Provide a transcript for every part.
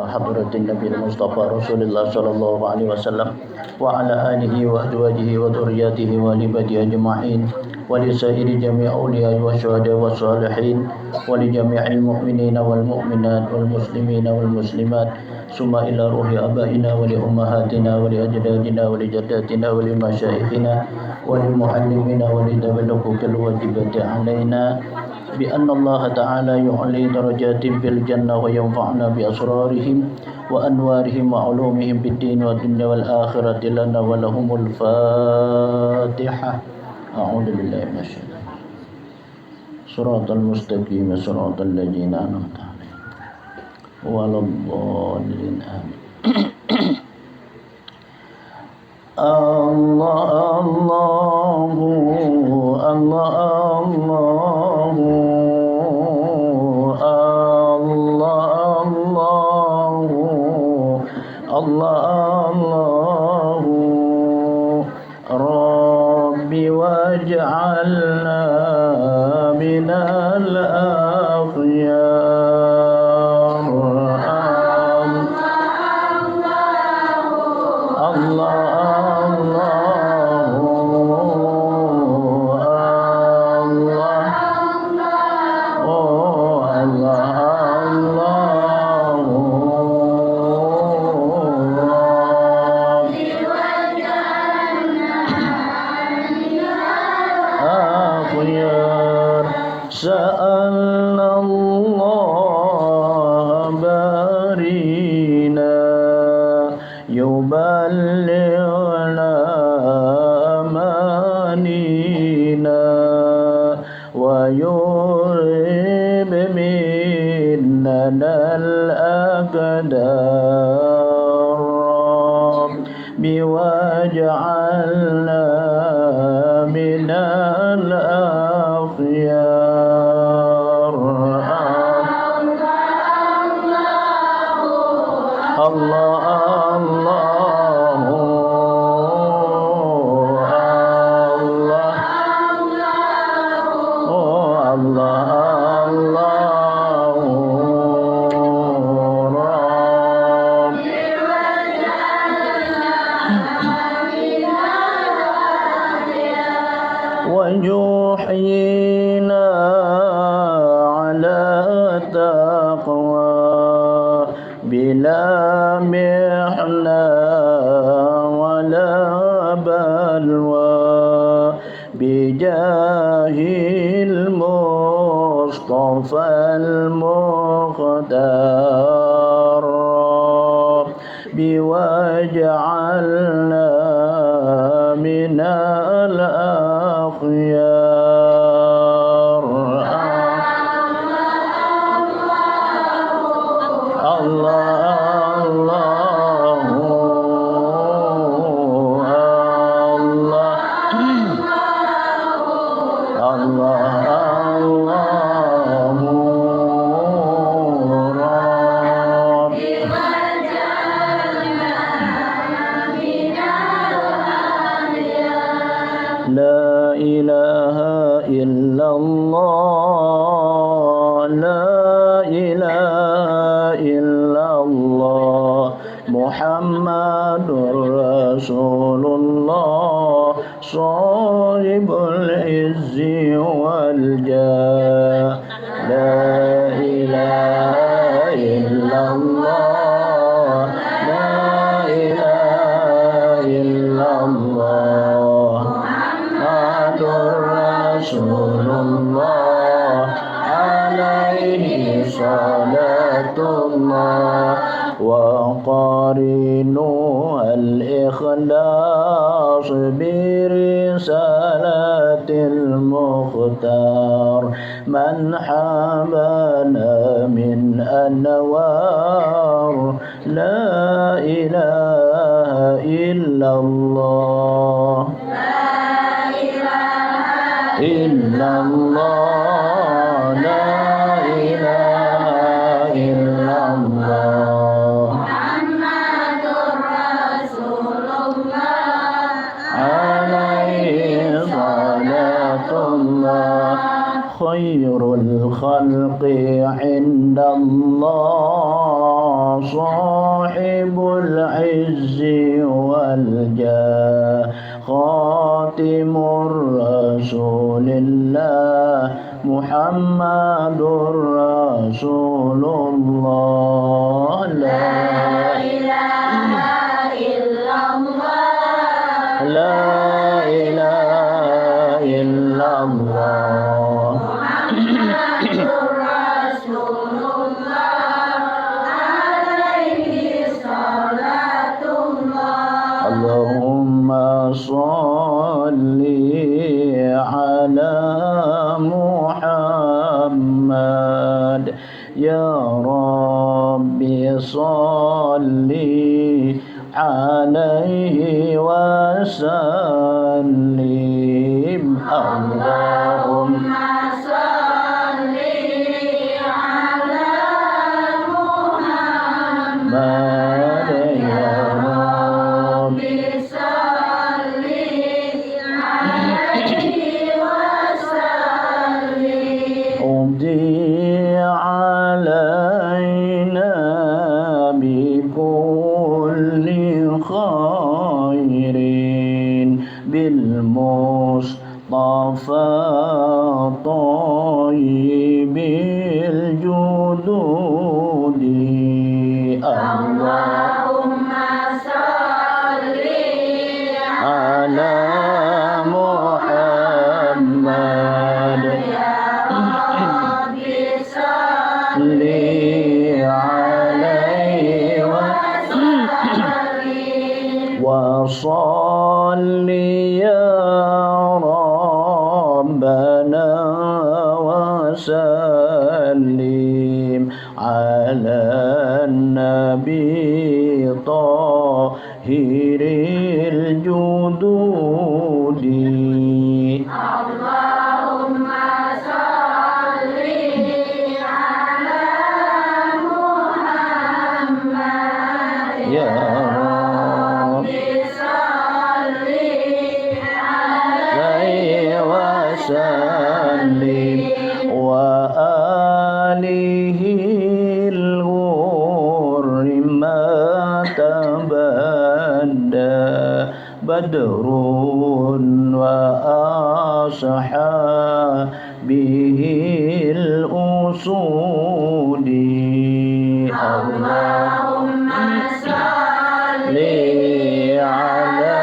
حضرة النبي المصطفى رسول الله صلى الله عليه وسلم وعلى آله وأزواجه وذرياته ولبدي أجمعين ولسائر جميع أولياء والشهداء والصالحين ولجميع المؤمنين والمؤمنات والمسلمين والمسلمات ثم إلى روح آبائنا ولأمهاتنا ولأجدادنا ولجداتنا ولمشايخنا وللمعلمين ولذوي الحقوق الواجبة علينا بأن الله تعالى يعلي درجات في الجنة وينفعنا بأسرارهم وأنوارهم وعلومهم بالدين والدنيا والآخرة لنا ولهم الفاتحة. أعوذ بالله من الشيطان صراط المستقيم صراط الذين أنعمت عليهم ولا الضالين آمين. الله الله الله الله الله ربي واجعلنا من الأخيار. سألنا الله بارينا يبلغنا أمانينا ويرهب مننا الأقدار بواجعلنا من الأخيار. الله الله الله ويحيينا على التقوى بلا محنة ولا بلوى بجاه المصطفى المختار بواجعلنا من الأخيار. لا إله إلا الله لا إله إلا الله محمد رسول الله صاحب العز والجاه. لا إله إلا الله لا إله إلا الله رسول الله عليه صلاة الله وقارنها الإخلاص برسالة المختار من حمانا من أنوار. لا إله إلا الله إلا الله لا إله إلا الله محمد رسول الله عليه صلاة الله خير الخلق عند الله صاحب العز والجاه خاتم رسول الله محمد رسول الله لا إله إلا الله لا إله إلا الله محمد رسول الله عليه صلاة الله اللهم صل على محمد يا ربي صل عليه وسلم اللهم صل على محمد يا ربي صل عليه وسلم أمضي علينا بكل خير بالمصطفى طيب الجدود اللهم صل على محمد يا ربي صل عليه وسلم وصل يا ربنا وسلم على النبي طاهر الجدود اللهم صل على محمد يا ربي صل عليه وسلم وآله الغر ما تبدى بدر وأصحابه الأسود اللهم صل على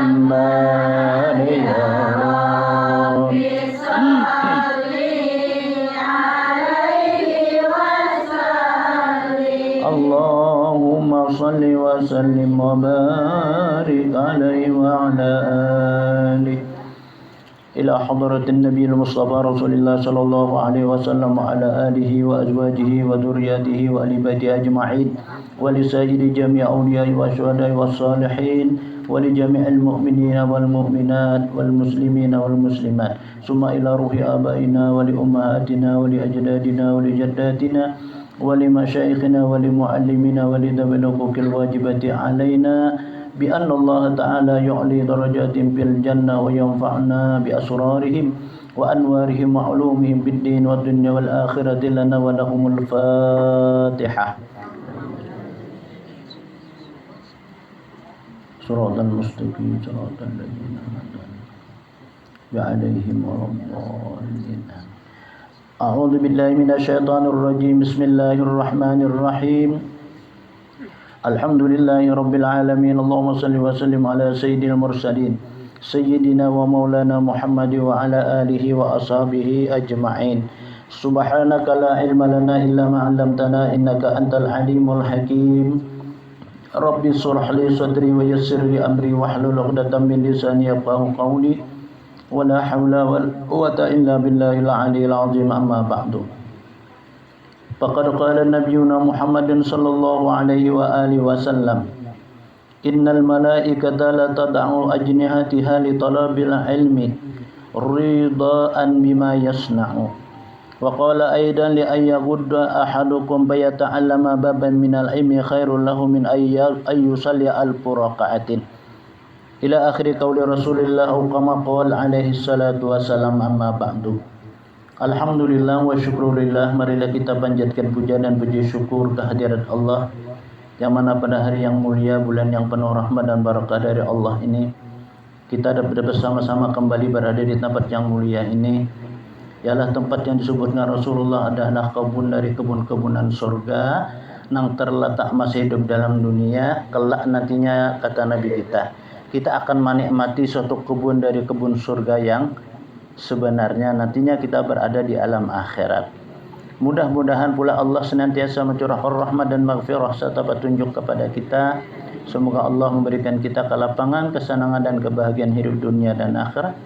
محمد يا ربي صل عليه وسلم اللهم صل وسلم وبارك عليه وعلى آله إلى حضرة النبي المصطفى رسول الله صلى الله عليه وسلم وعلى آله وأزواجه وذرياته وآل بيته أجمعين ولسائر جميع أولياء والشهداء والصالحين ولجميع المؤمنين والمؤمنات والمسلمين والمسلمات ثم إلى روح آبائنا ولأمهاتنا ولأجدادنا ولجداتنا ولمشايخنا ولمعلمين ولذوي الحقوق الواجبة علينا بأن الله تعالى يعلي درجاتهم في الجنة وينفعنا بأسرارهم وأنوارهم وعلومهم بالدين والدنيا والآخرة لنا ولهم الفاتحة صراط المستقيم صراط الذين أنعمت عليهم غير الضالين أعوذ بالله من الشيطان الرجيم بسم الله الرحمن الرحيم الحمد لله رب العالمين اللهم صل وسلم على سيد المرسلين سيدنا ومولانا محمد وعلى آله وأصحابه أجمعين سبحانك لا علم لنا إلا ما علمتنا إنك أنت العليم الحكيم رب اشرح لي صدري ويسر لي أمري واحلل عقدة من لساني يفقهوا قولي ولا حول ولا قوة إلا بالله العلي العظيم أما بعد فقد قال نبينا محمد صلى الله عليه وآله وسلم إن الملائكة لا تضع أجنحتها لطلب العلم رضاء بما يصنع وقال أيضا لأن يغض أحدكم فيتعلم بابا من العلم خير له من أن يصلي 1000 ركعة إلى آخر قول رسول الله كما قال عليه الصلاة والسلام أما بعد Alhamdulillah wa syukurillah. Marilah kita panjatkan puja dan puji syukur kehadirat Allah, yang mana pada hari yang mulia, bulan yang penuh rahmat dan barakah dari Allah ini, kita dapat bersama-sama kembali berada di tempat yang mulia ini. Ialah tempat yang disebutkan Rasulullah adalah kebun dari kebun-kebunan surga yang terletak masih hidup dalam dunia. Kelak nantinya, kata Nabi kita akan menikmati suatu kebun dari kebun surga yang sebenarnya nantinya kita berada di alam akhirat. Mudah-mudahan pula Allah senantiasa mencurahkan rahmat dan maghfirah serta petunjuk kepada kita. Semoga Allah memberikan kita kelapangan, kesenangan dan kebahagiaan hidup dunia dan akhirat.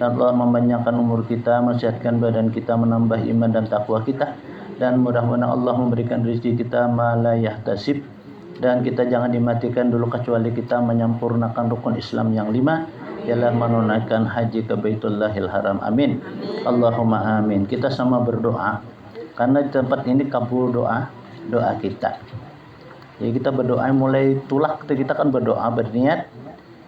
Dan Allah memanjangkan umur kita, mensehatkan badan kita, menambah iman dan takwa kita. Dan mudah-mudahan Allah memberikan rezeki kita ma la yahtasib. Dan kita jangan dimatikan dulu kecuali kita menyempurnakan rukun Islam yang 5, ialah menunaikan haji ke Baitullahil Haram. Amin. Allahumma amin. Kita sama berdoa karena di tempat ini kabul doa kita. Jadi kita berdoa mulai tulak kita kan berdoa berniat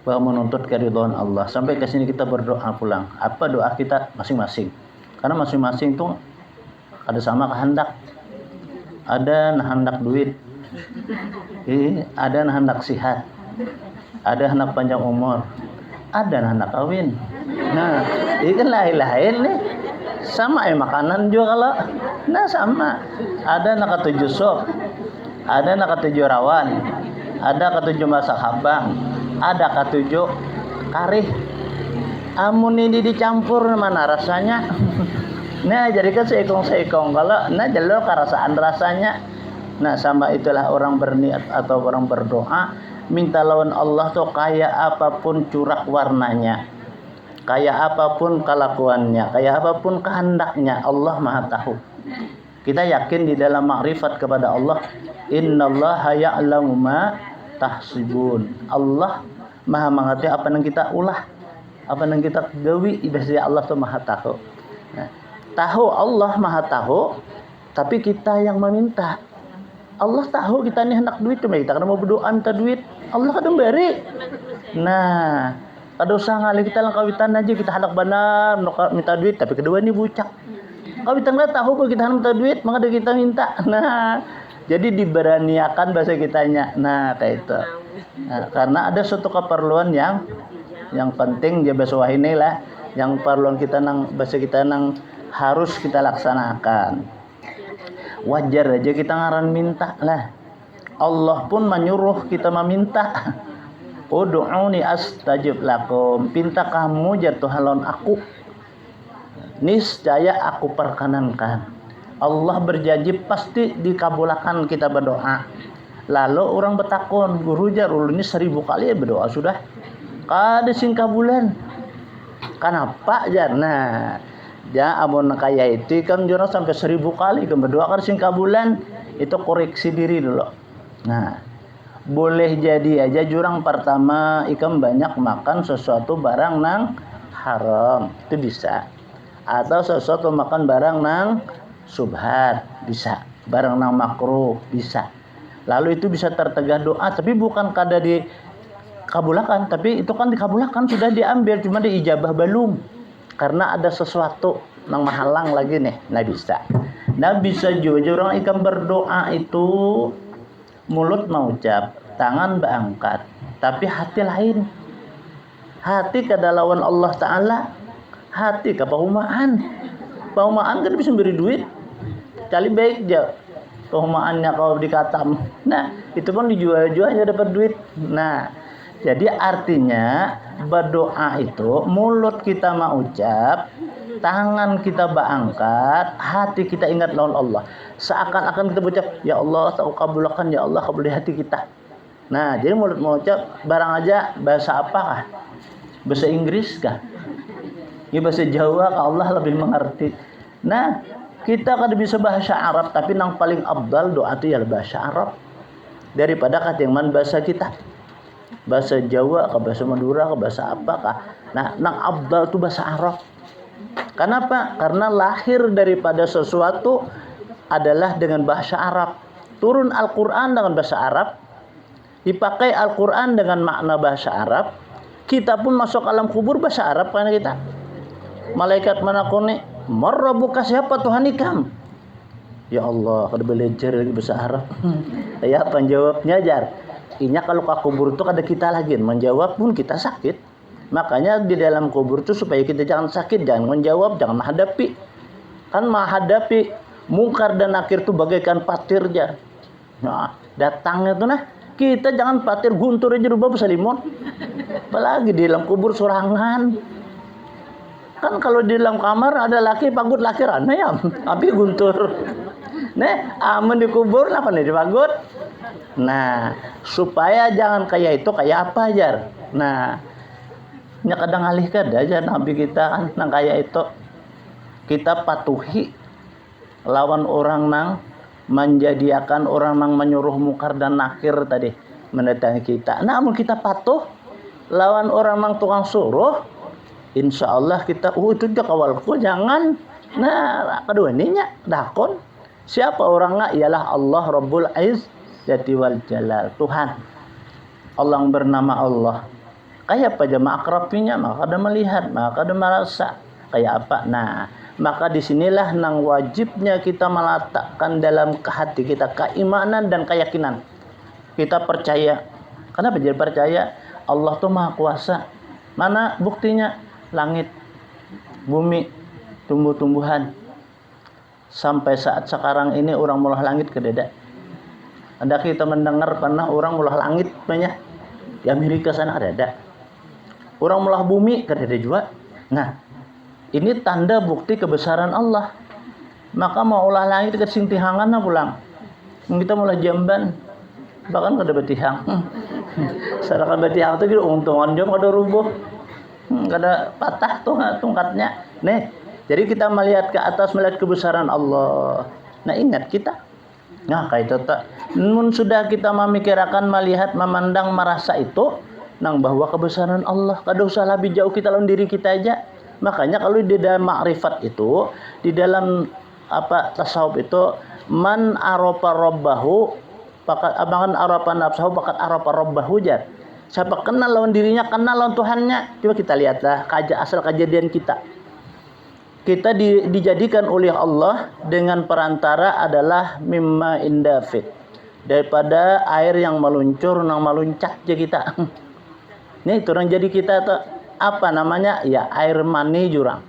bahwa menuntut keridhaan Allah. Sampai ke sini kita berdoa pulang. Apa doa kita masing-masing? Karena masing-masing itu ada sama kehendak. Ada hendak duit. Ada hendak sihat. Ada hendak panjang umur. Ada anak kawin. Nah, ini kan lain-lain nih. Sama makanan juga kalau. Nah sama. Ada anak ketujuh sop. Ada anak ketujuh rawan. Ada ketujuh masak habang. Ada ketujuh karih. Amun ini dicampur mana rasanya? Nah, jadi kan seikong-seikong kalau nah jalur kerasaan rasanya. Nah, sama itulah orang berniat atau orang berdoa. Minta lawan Allah tuh kayak apapun corak warnanya, kayak apapun kelakuannya, kayak apapun kehendaknya, Allah Maha tahu. Kita yakin di dalam makrifat kepada Allah, innallaha ya'lamu ma tahsibun. Allah Maha mengerti apa yang kita ulah, apa yang kita gawi. Biasanya Allah tuh Maha tahu. Nah, tahu Allah Maha tahu, tapi kita yang meminta. Allah tahu kita ini hendak duit, cuma kita kan mau berdoa minta duit, Allah kadang beri. Nah, kada usah ngali kita lang kawitan aja kita hendak benar minta duit, tapi kedua ini bucak. Kawitan nggak tahu kalau kita hendak minta duit, maka kita minta. Nah, jadi diberaniakan bahasa kitanya. Nah, kayak itu. Nah, karena ada suatu keperluan yang penting dia bahasa wahine lah, yang perluan kita nang bahasa kita nang harus kita laksanakan. Wajar aja kita ngaran minta lah. Allah pun menyuruh kita meminta. Ud'uni astajib lakum. Pinta kamu jatuh halon aku, niscaya aku perkenankan. Allah berjanji pasti dikabulkan kita berdoa. Lalu orang bertakon, guru jarul ini 1000 kali ya berdoa sudah. Kada sing kabulan. Kenapa jar? Nah, ya amun kaya itu kan jurang sampai 1000 kali kan berdoa kan sing kabulan. Itu koreksi diri dulu. Nah, boleh jadi aja jurang pertama ikan banyak makan sesuatu barang nang haram, itu bisa. Atau sesuatu makan barang nang subhat, bisa. Barang nang makruh, bisa. Lalu itu bisa tertegah doa, tapi bukan kada dikabulkan, tapi itu kan dikabulkan, sudah diambil, cuma diijabah belum. Karena ada sesuatu nang menghalang lagi nih, nah bisa. Nah bisa juga orang ikan berdoa itu mulut mengucap, tangan berangkat, tapi hati lain. Hati kada lawan Allah Ta'ala, hati ke paumaan. Paumaan kan bisa beri duit, kali baik aja. Paumaannya kalau dikatam, nah itu pun dijual-jual aja dapat duit. Nah, jadi artinya berdoa itu mulut kita mengucap, tangan kita berangkat, hati kita ingat lawan Allah. Seakan-akan kita berucap, ya Allah, tak kabulkan, ya Allah, kabul di hati kita. Nah, jadi mulut mengucap barang aja bahasa apakah? Bahasa Inggris kah? Ya bahasa Jawa kah? Allah lebih mengerti. Nah, kita kada bisa bahasa Arab, tapi yang paling abdal doa itu ya bahasa Arab daripada katiman bahasa kita. Bahasa Jawa ke bahasa Madura ke bahasa apakah? Nah, nang abdal itu bahasa Arab. Kenapa? Karena lahir daripada sesuatu adalah dengan bahasa Arab. Turun Al-Quran dengan bahasa Arab, dipakai Al-Quran dengan makna bahasa Arab. Kita pun masuk alam kubur bahasa Arab karena kita. Malaikat manakuni Marrabuka, siapa Tuhan ikam? Ya Allah, kada belajar lagi bahasa Arab. Ya penjawabnya jar. Inya kalau ke kubur itu kada kita lagi menjawab pun kita sakit. Makanya di dalam kubur itu supaya kita jangan sakit, jangan menjawab, jangan menghadapi. Kan menghadapi mungkar dan nakir itu bagaikan patir jar. Nah, datangnya tuh nah, kita jangan patir guntur aja rubah besar limon. Apalagi di dalam kubur sorangan. Kan kalau di dalam kamar ada laki pagut laki rana ya, api guntur. Nih, aman dikubur apa nih dipagut? Nah, supaya jangan kayak itu, kayak apa jar? Nah, nya kadang alih kada aja nabi kita kan nang kayak itu. Kita patuhi lawan orang nang menjadikan orang nang menyuruh mungkar dan nakir tadi mendatangi kita. Namun kita patuh lawan orang nang tukang suruh, insya Allah kita itu dia kawalku jangan. Nah, kedua ininya dakon. Siapa orangnya? Ialah Allah Rabbul Izzati wal Jalal, Tuhan. Allah yang bernama Allah. Kayak apa jemaah akrabinya? Maka ada melihat, maka ada merasa. Kayak apa? Nah, maka disinilah nang wajibnya kita meletakkan dalam hati kita keimanan dan keyakinan. Kita percaya. Kenapa jadi percaya? Allah tuh maha kuasa. Mana buktinya? Langit, bumi, tumbuh-tumbuhan. Sampai saat sekarang ini orang mulah langit kededa. Ada kita mendengar pernah orang mulah langit banyak. Di Amerika sana ada. Orang mulah bumi kededa juga. Nah, ini tanda bukti kebesaran Allah. Maka mau ulah langit ke sintihangan na pulang. Kita mulah jamban. Bahkan kada betihang. Sarakan betihang itu gitu untungan jam kada rubuh. Kada patah tuh tungkatnya. Nih, jadi kita melihat ke atas, melihat kebesaran Allah. Nah, ingat kita. Nah, kayak itu tak. Namun sudah kita memikirkan, melihat, memandang, merasa itu, nang bahwa kebesaran Allah. Kada usah lebih jauh kita lawan diri kita aja. Makanya kalau di dalam makrifat itu, di dalam tasawuf itu, man arafa rabbahu, pakat abangan arafa nafsahu, pakat arafa rabbahu jar. Siapa kenal lawan dirinya, kenal lawan Tuhannya. Coba kita lihatlah asal kejadian kita. Kita dijadikan oleh Allah dengan perantara adalah mimma indafid, daripada air yang meluncur nang meluncat je kita. Nih turang jadi kita tuh apa namanya? Ya air mani jurang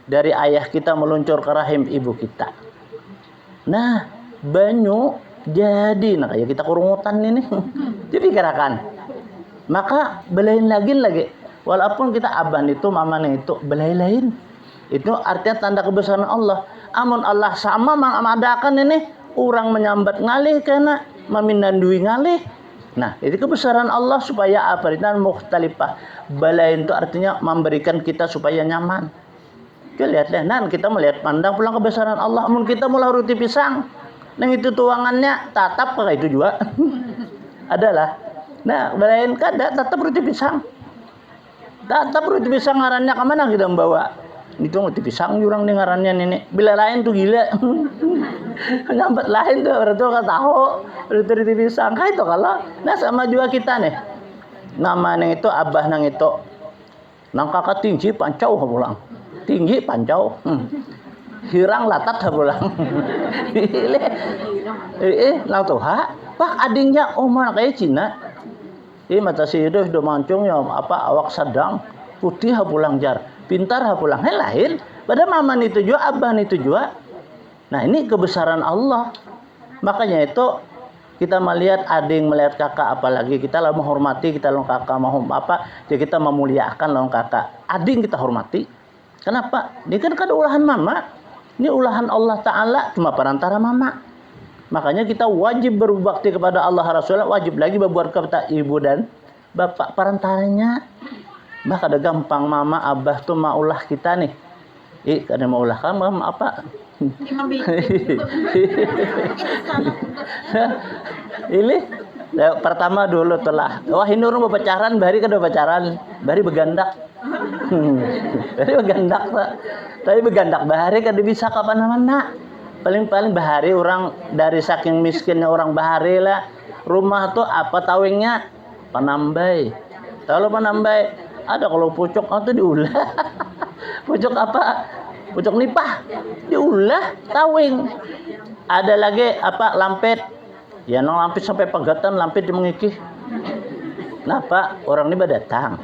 dari ayah kita meluncur ke rahim ibu kita. Nah, banyu jadi nah kayak kita kurungutan ini. Jadi kirakan. Maka belain lagi. Walaupun kita aban itu mamane itu belain. Itu artinya tanda kebesaran Allah. Amun Allah sama mengadakan ini orang menyambat ngalih kena memindandui ngalih. Nah, itu kebesaran Allah supaya apa? Itu mukhtalifah. Balain itu artinya memberikan kita supaya nyaman. Kita lihatlah, nah kita melihat pandang pulang kebesaran Allah. Amun kita mulai roti pisang, nang itu tuangannya tatap kayak itu juga. Adalah. Nah, balain kada tatap roti pisang. Tatap roti pisang ngarannya ke mana kita membawa? Itu roti pisang jurang nih ngarannya nenek. Bila lain tuh gila. Nyambat lain tuh berarti kan tahu roti pisang kayak itu kalau. Nah sama juga kita nih. Nama nang itu abah nang itu. Nang kakak tinggi pancau pulang. Tinggi pancau. Hirang latat pulang. Nang tuh ha. Pak adingnya mana kayak Cina. Mata si itu udah mancungnya awak sedang putih pulang jar. Pintar pulang lain pada maman itu juga abah itu juga. Nah ini kebesaran Allah. Makanya itu kita melihat adik melihat kakak, apalagi kita lah menghormati, kita lawan kakak mau apa jadi kita memuliakan lawan kakak. Adik kita hormati. Kenapa? Ini kan kada ulahan mama. Ini ulahan Allah Ta'ala cuma perantara mama. Makanya kita wajib berbakti kepada Allah Rasulullah, wajib lagi berbuat kepada ibu dan bapak perantaranya. Maka ada gampang mama abah tuh maulah kita nih. Kada maulah kan mama apa? Ini pertama dulu telah. Wah ini orang berpacaran, bari kada pacaran, bari begandak. Bari begandak tak. Tapi begandak bahari kada bisa kapan mana. Paling bahari orang dari saking miskinnya orang bahari lah. Rumah tuh apa tawingnya? Panambai. Tahu lo panambai? Ada kalau pucuk atau diulah. Pucuk apa? Pucuk nipah diulah tawing. Ada lagi lampet. Ya nang lampet sampai pegatan lampet mengikih. Kenapa orang ini datang?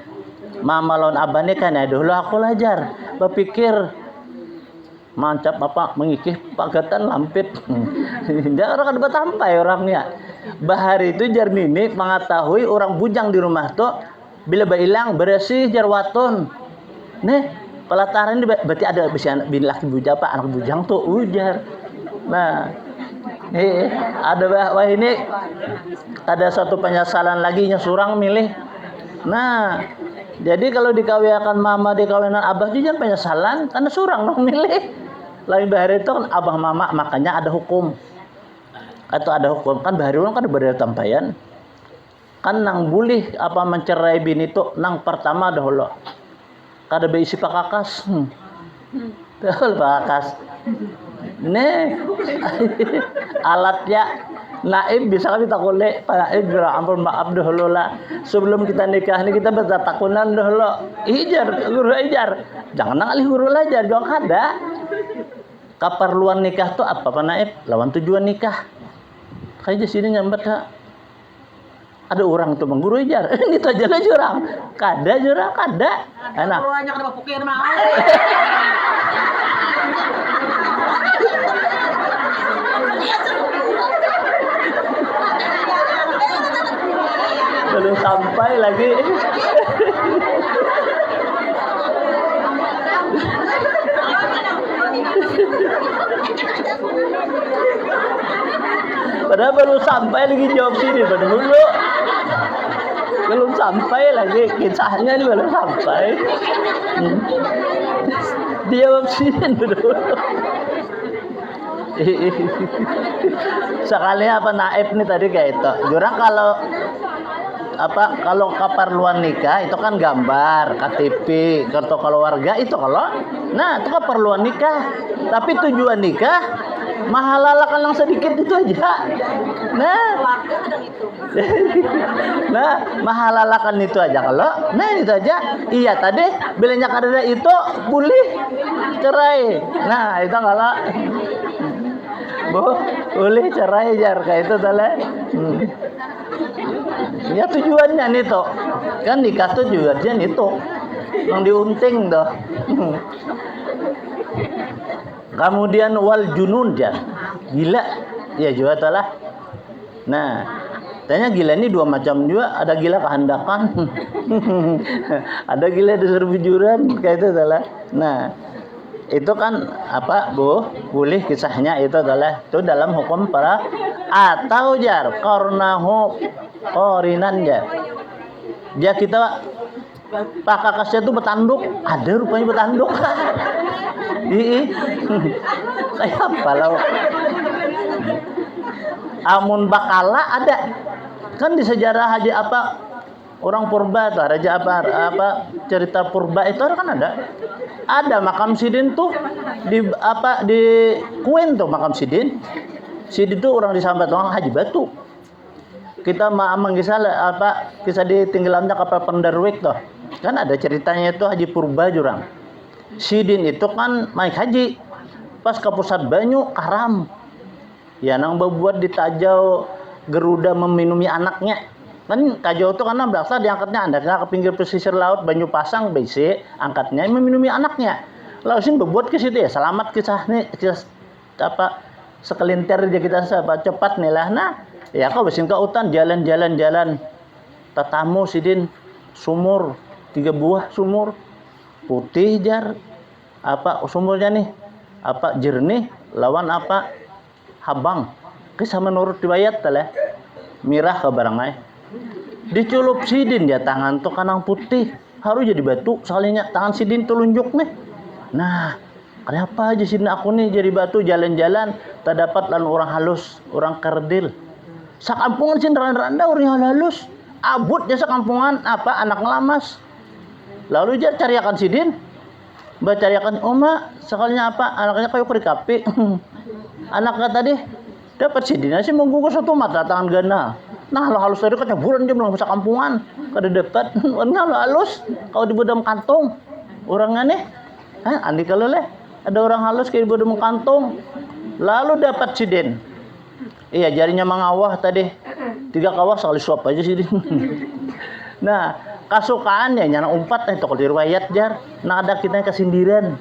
Mama lawan abah ini kan ya dulu aku lajar. Berpikir mancap mengikih pagatan lampit. Dia orang ada tampai orangnya. Bahari itu jar nini mengetahui orang bujang di rumah tuh bila hilang bersih jar waton. Nih pelataran ini berarti ada bisa bin laki bujang anak bujang tuh ujar. Nah, ada wah ini ada satu penyesalan lagi nya surang milih. Nah, jadi kalau dikawiakan mama dikawinan abah juga penyesalan karena surang dong milih. Lain bahari itu kan abah mama makanya ada hukum. Atau ada hukum kan bahari orang kan berdaya tampayan. Kan nang boleh mencerai bini itu nang pertama dahulu. Kada beisi pakakas. Betul pakakas. Nih alatnya naib bisa kami takule naib ampun maaf dahulu lah sebelum kita nikah ini kita bertatakunan dahulu guru ijar jangan nang alih guru aja dong ada keperluan nikah tuh apa naib lawan tujuan nikah kayak di sini nyambat ada orang tuh mengguru ijar ini tuh aja jurang kada enak belum sampai lagi. Padahal baru sampai lagi jawab sini dulu. Belum sampai lagi kisahnya ini belum sampai. Dijawab sini dulu. Sekali naib nih tadi kayak itu. Jurang kalau keperluan nikah itu kan gambar, KTP, kartu keluarga itu nah itu keperluan nikah. Tapi tujuan nikah mahalalakan yang sedikit itu aja. Nah mahalalakan itu aja itu aja. Iya tadi bilangnya kada itu boleh cerai. Nah itu boleh cerai jar kayak itu tadi. Ya tujuannya nih toh kan nikah tuh tujuannya itu yang diunting toh. Kemudian wal junun jar gila ya juga telah. Nah tanya gila ini dua macam juga, ada gila kehendakan ada gila disuruh bujuran kayak itu telah. Nah itu kan boleh kisahnya itu adalah itu dalam hukum para atau jar karnahu qorinan jar. Dia kita pakakasnya itu bertanduk, ada rupanya bertanduk. Kayak apa lau? Amun bakala ada. Kan di sejarah haji orang purba tuh raja cerita purba itu kan ada makam sidin tuh di Kuin tuh makam sidin tuh orang disambat orang haji batu kita mengisah kisah ditinggalannya kapal penderwik tuh kan ada ceritanya itu haji purba jurang sidin itu kan naik haji pas ke pusat banyu karam ya nang berbuat ditajau geruda meminumi anaknya kan kajau itu karena berasal diangkatnya andaknya ke pinggir pesisir laut Banyu Pasang BC angkatnya meminumi anaknya lalu sih berbuat ke situ ya selamat kisah sekelintir aja kita cepat nih lah. Nah ya kau besin ke hutan jalan tatamu sidin sumur 3 buah sumur putih jar sumurnya nih jernih lawan habang kisah menurut riwayat telah mirah ke barangai diculup sidin dia tangan tuh kanang putih harus jadi batu sekalinya tangan sidin tuh lunjuk nih. Nah kenapa aja sidin aku nih jadi batu jalan-jalan tak dapat lalu orang halus orang kerdil sakampungan sin randa orang halus abut ya sakampungan anak ngelamas lalu dia cariakan sidin cariakan oma sekalinya anaknya kayak kerikapi anaknya tadi dapat sidinnya sih menggugah satu mata tangan gana. Nah lo halus tadi kecaburan dia belum bisa kampungan kada dapat warna lo halus kalau di bedam kantong orangnya nih andi kalau Ada orang halus kayak bodoh mengkantung. Lalu dapat sidin. Iya, jarinya mengawah tadi. 3 kawah sekali suap aja sidin. Nah, kasukaannya nyana umpat itu kalau di riwayat jar. Nah, ada kita kesindiran.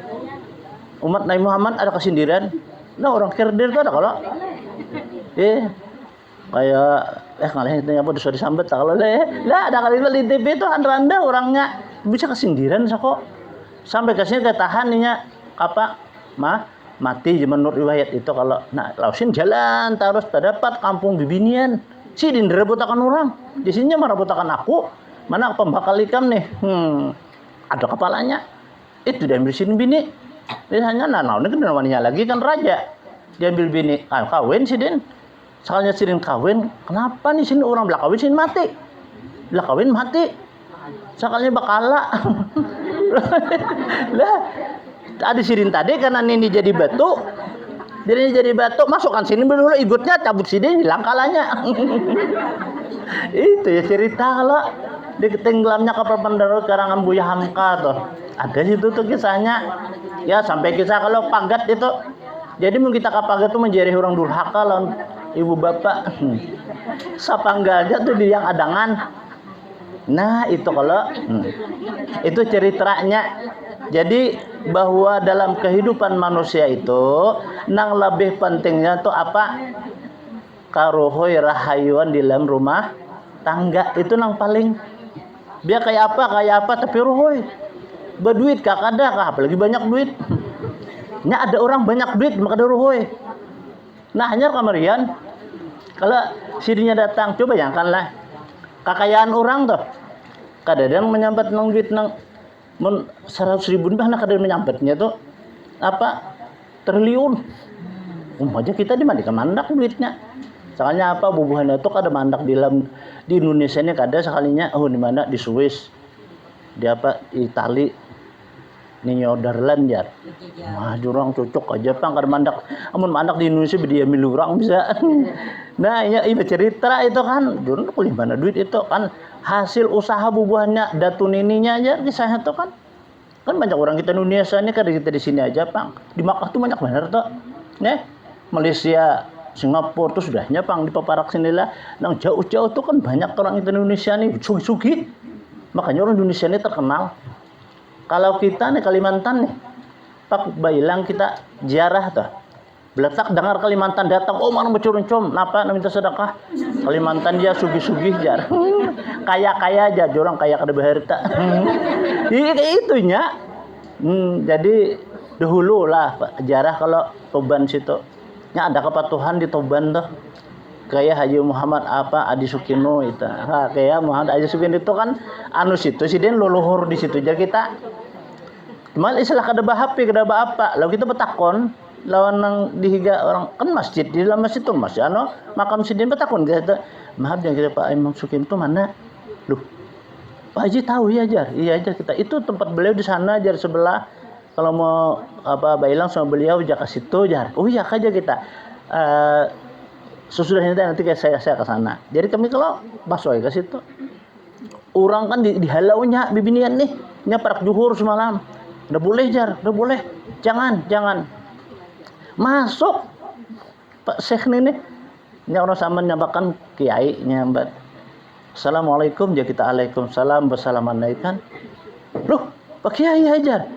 Umat Nabi Muhammad ada kesindiran. Nah, orang kerdir itu ada kalau kayak ngalahin itu apa sudah disambet kalau lah ada kali di TV itu anda orangnya bisa kesindiran kok sampai ke sini ketahan nya apa mati menurut riwayat itu kalau lausin jalan terus terdapat kampung bibinian si direbutakan orang di sini merebutakan aku mana pembakal ikan nih ada kepalanya itu diambil sini bini biasanya ini kan namanya lagi kan raja diambil bini kawin si din sekalinya sidin kawin, kenapa nih sini orang belah kawin sini mati? Belah kawin mati. Sekalinya bakala. Lah, ada sidin tadi karena ini jadi batu. Jadi batu, masukkan sini dulu ikutnya cabut sidin hilang kalanya. Itu ya cerita kalau di tenggelamnya kapal pendarut karangan Buya Hamka tuh. Ada situ tuh kisahnya. Ya sampai kisah kalau pagat itu. Jadi mungkin kita kapagat tuh menjadi orang durhaka lawan ibu bapak sapanggalnya tuh di yang adangan. Nah itu kalau itu ceritanya. Jadi bahwa dalam kehidupan manusia itu nang lebih pentingnya tuh apa karuhoy rahayuan di dalam rumah tangga itu nang paling dia kayak apa tapi ruhoy berduit ada apalagi banyak duit nya ada orang banyak duit maka ada ruhoy. Nah hanya kamarian kalau sirinya datang coba janganlah kekayaan orang tuh kadang menyambat nang duit nang 100.000 nah kadang menyambatnya tuh apa triliun aja kita di mana kemandak duitnya soalnya apa bubuhannya tuh kada mandak di Indonesia ini kada sekalinya di mana di Swiss di apa Itali ini Netherlands ya. Wah, jurang cocok aja pang kada mandak. Amun mandak di Indonesia dia milurang bisa. Nah, ini cerita itu kan. Jurang kuliah mana duit itu kan hasil usaha bubuhannya datu nininya aja kisahnya tuh kan. Kan banyak orang kita Indonesia ini kada kita di sini aja, Pang. Di Makkah tuh banyak bener tuh. Malaysia, Singapura tuh sudahnya Pang di paparak sinilah. Nang jauh-jauh tuh kan banyak orang kita Indonesia nih sugi-sugi. Makanya orang Indonesia ini terkenal. Kalau kita nih Kalimantan nih, Pak Bailang kita ziarah tuh. Beletak dengar Kalimantan datang, mana mencurun-cum, napa minta sedekah. Kalimantan dia sugih-sugih jar. Kaya-kaya aja, orang kaya kada berharta. Kayak itunya. Jadi dahulu lah ziarah kalau Toban situ. Nya ada kepatuhan di Toban tuh. Kayak Haji Muhammad Adi Sukino itu. Kayak Muhammad Adi Sukino itu kan situ sidin leluhur di situ jadi kita. Cuman istilah kada bahapi kada apa. Lalu kita betakon lawan nang dihiga orang kan masjid di dalam masjid itu masih makam sidin betakon kita. Maaf yang kita Pak Imam Sukino itu mana? Loh. Pak Haji tahu ya jar. Iya aja kita. Itu tempat beliau di sana jar sebelah. Kalau mau Bailang sama beliau jaka situ jar. Oh iya aja kita. Sesudahnya nanti saya ke sana. Jadi kami kalau masuk ke situ. Orang kan dihalaunya bibinian nih, nyaparak juhur semalam. Udah boleh jar, udah boleh. Jangan. Masuk. Pak Syekh nih. Nya orang sama nyambakan kiai nyambat. Assalamualaikum ya kita Waalaikumsalam bersalaman-alaikum. Loh, Pak Kiai ajar.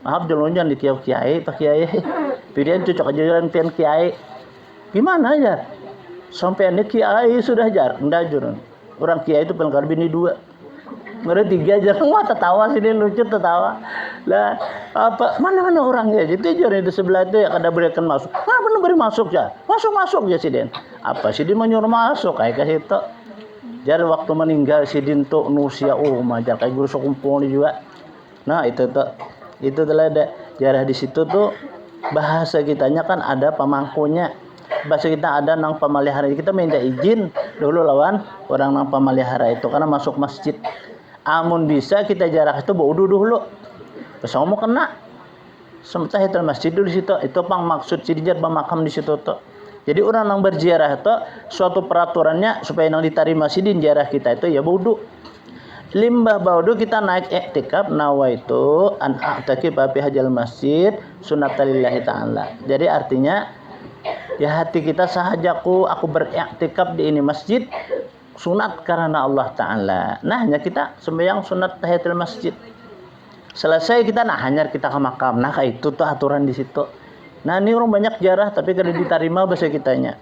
Maaf jangan di kiai, Pak Kiai. Pilihan cocok aja jalan pian kiai. Gimana ya? Sampai ini kiai sudah jar, enggak jurun. Orang kiai itu paling bini 2. Mereka 3 jar, wah tertawa sini lucu tertawa. Lah apa mana orangnya? Jadi jar di sebelah itu ya kada berikan masuk. Kenapa beri masuk ya? Masuk ya Sidin. Apa Sidin menyuruh masuk kayak ke situ. Jar waktu meninggal Sidin tuh nusia majar kayak guru sekumpul juga. Nah itu telah ada jarah di situ tuh bahasa kitanya kan ada pemangkunya. Bahasa kita ada nang pemelihara kita minta izin dulu lawan orang nang pemelihara itu karena masuk masjid. Amun bisa kita jarak itu baudu dulu. Pas mau kena. Sementara itu masjid dulu di situ itu pang maksud sidijar bermakam di situ tuh. Jadi orang nang berziarah itu suatu peraturannya supaya nang diterima sidin ziarah kita itu ya baudu. limbah baudu kita naik iktikaf nawaitu an a'takif fi hajal masjid sunnatalillahi ta'ala. Jadi artinya ya hati kita sahajaku aku beriktikaf di ini masjid sunat karena Allah Ta'ala. Nah hanya kita sembahyang sunat tahiyatul masjid. Selesai kita hanya kita ke makam. Nah kayak itu tuh aturan di situ. Nah ini orang banyak jarah tapi kada diterima bahasa kitanya.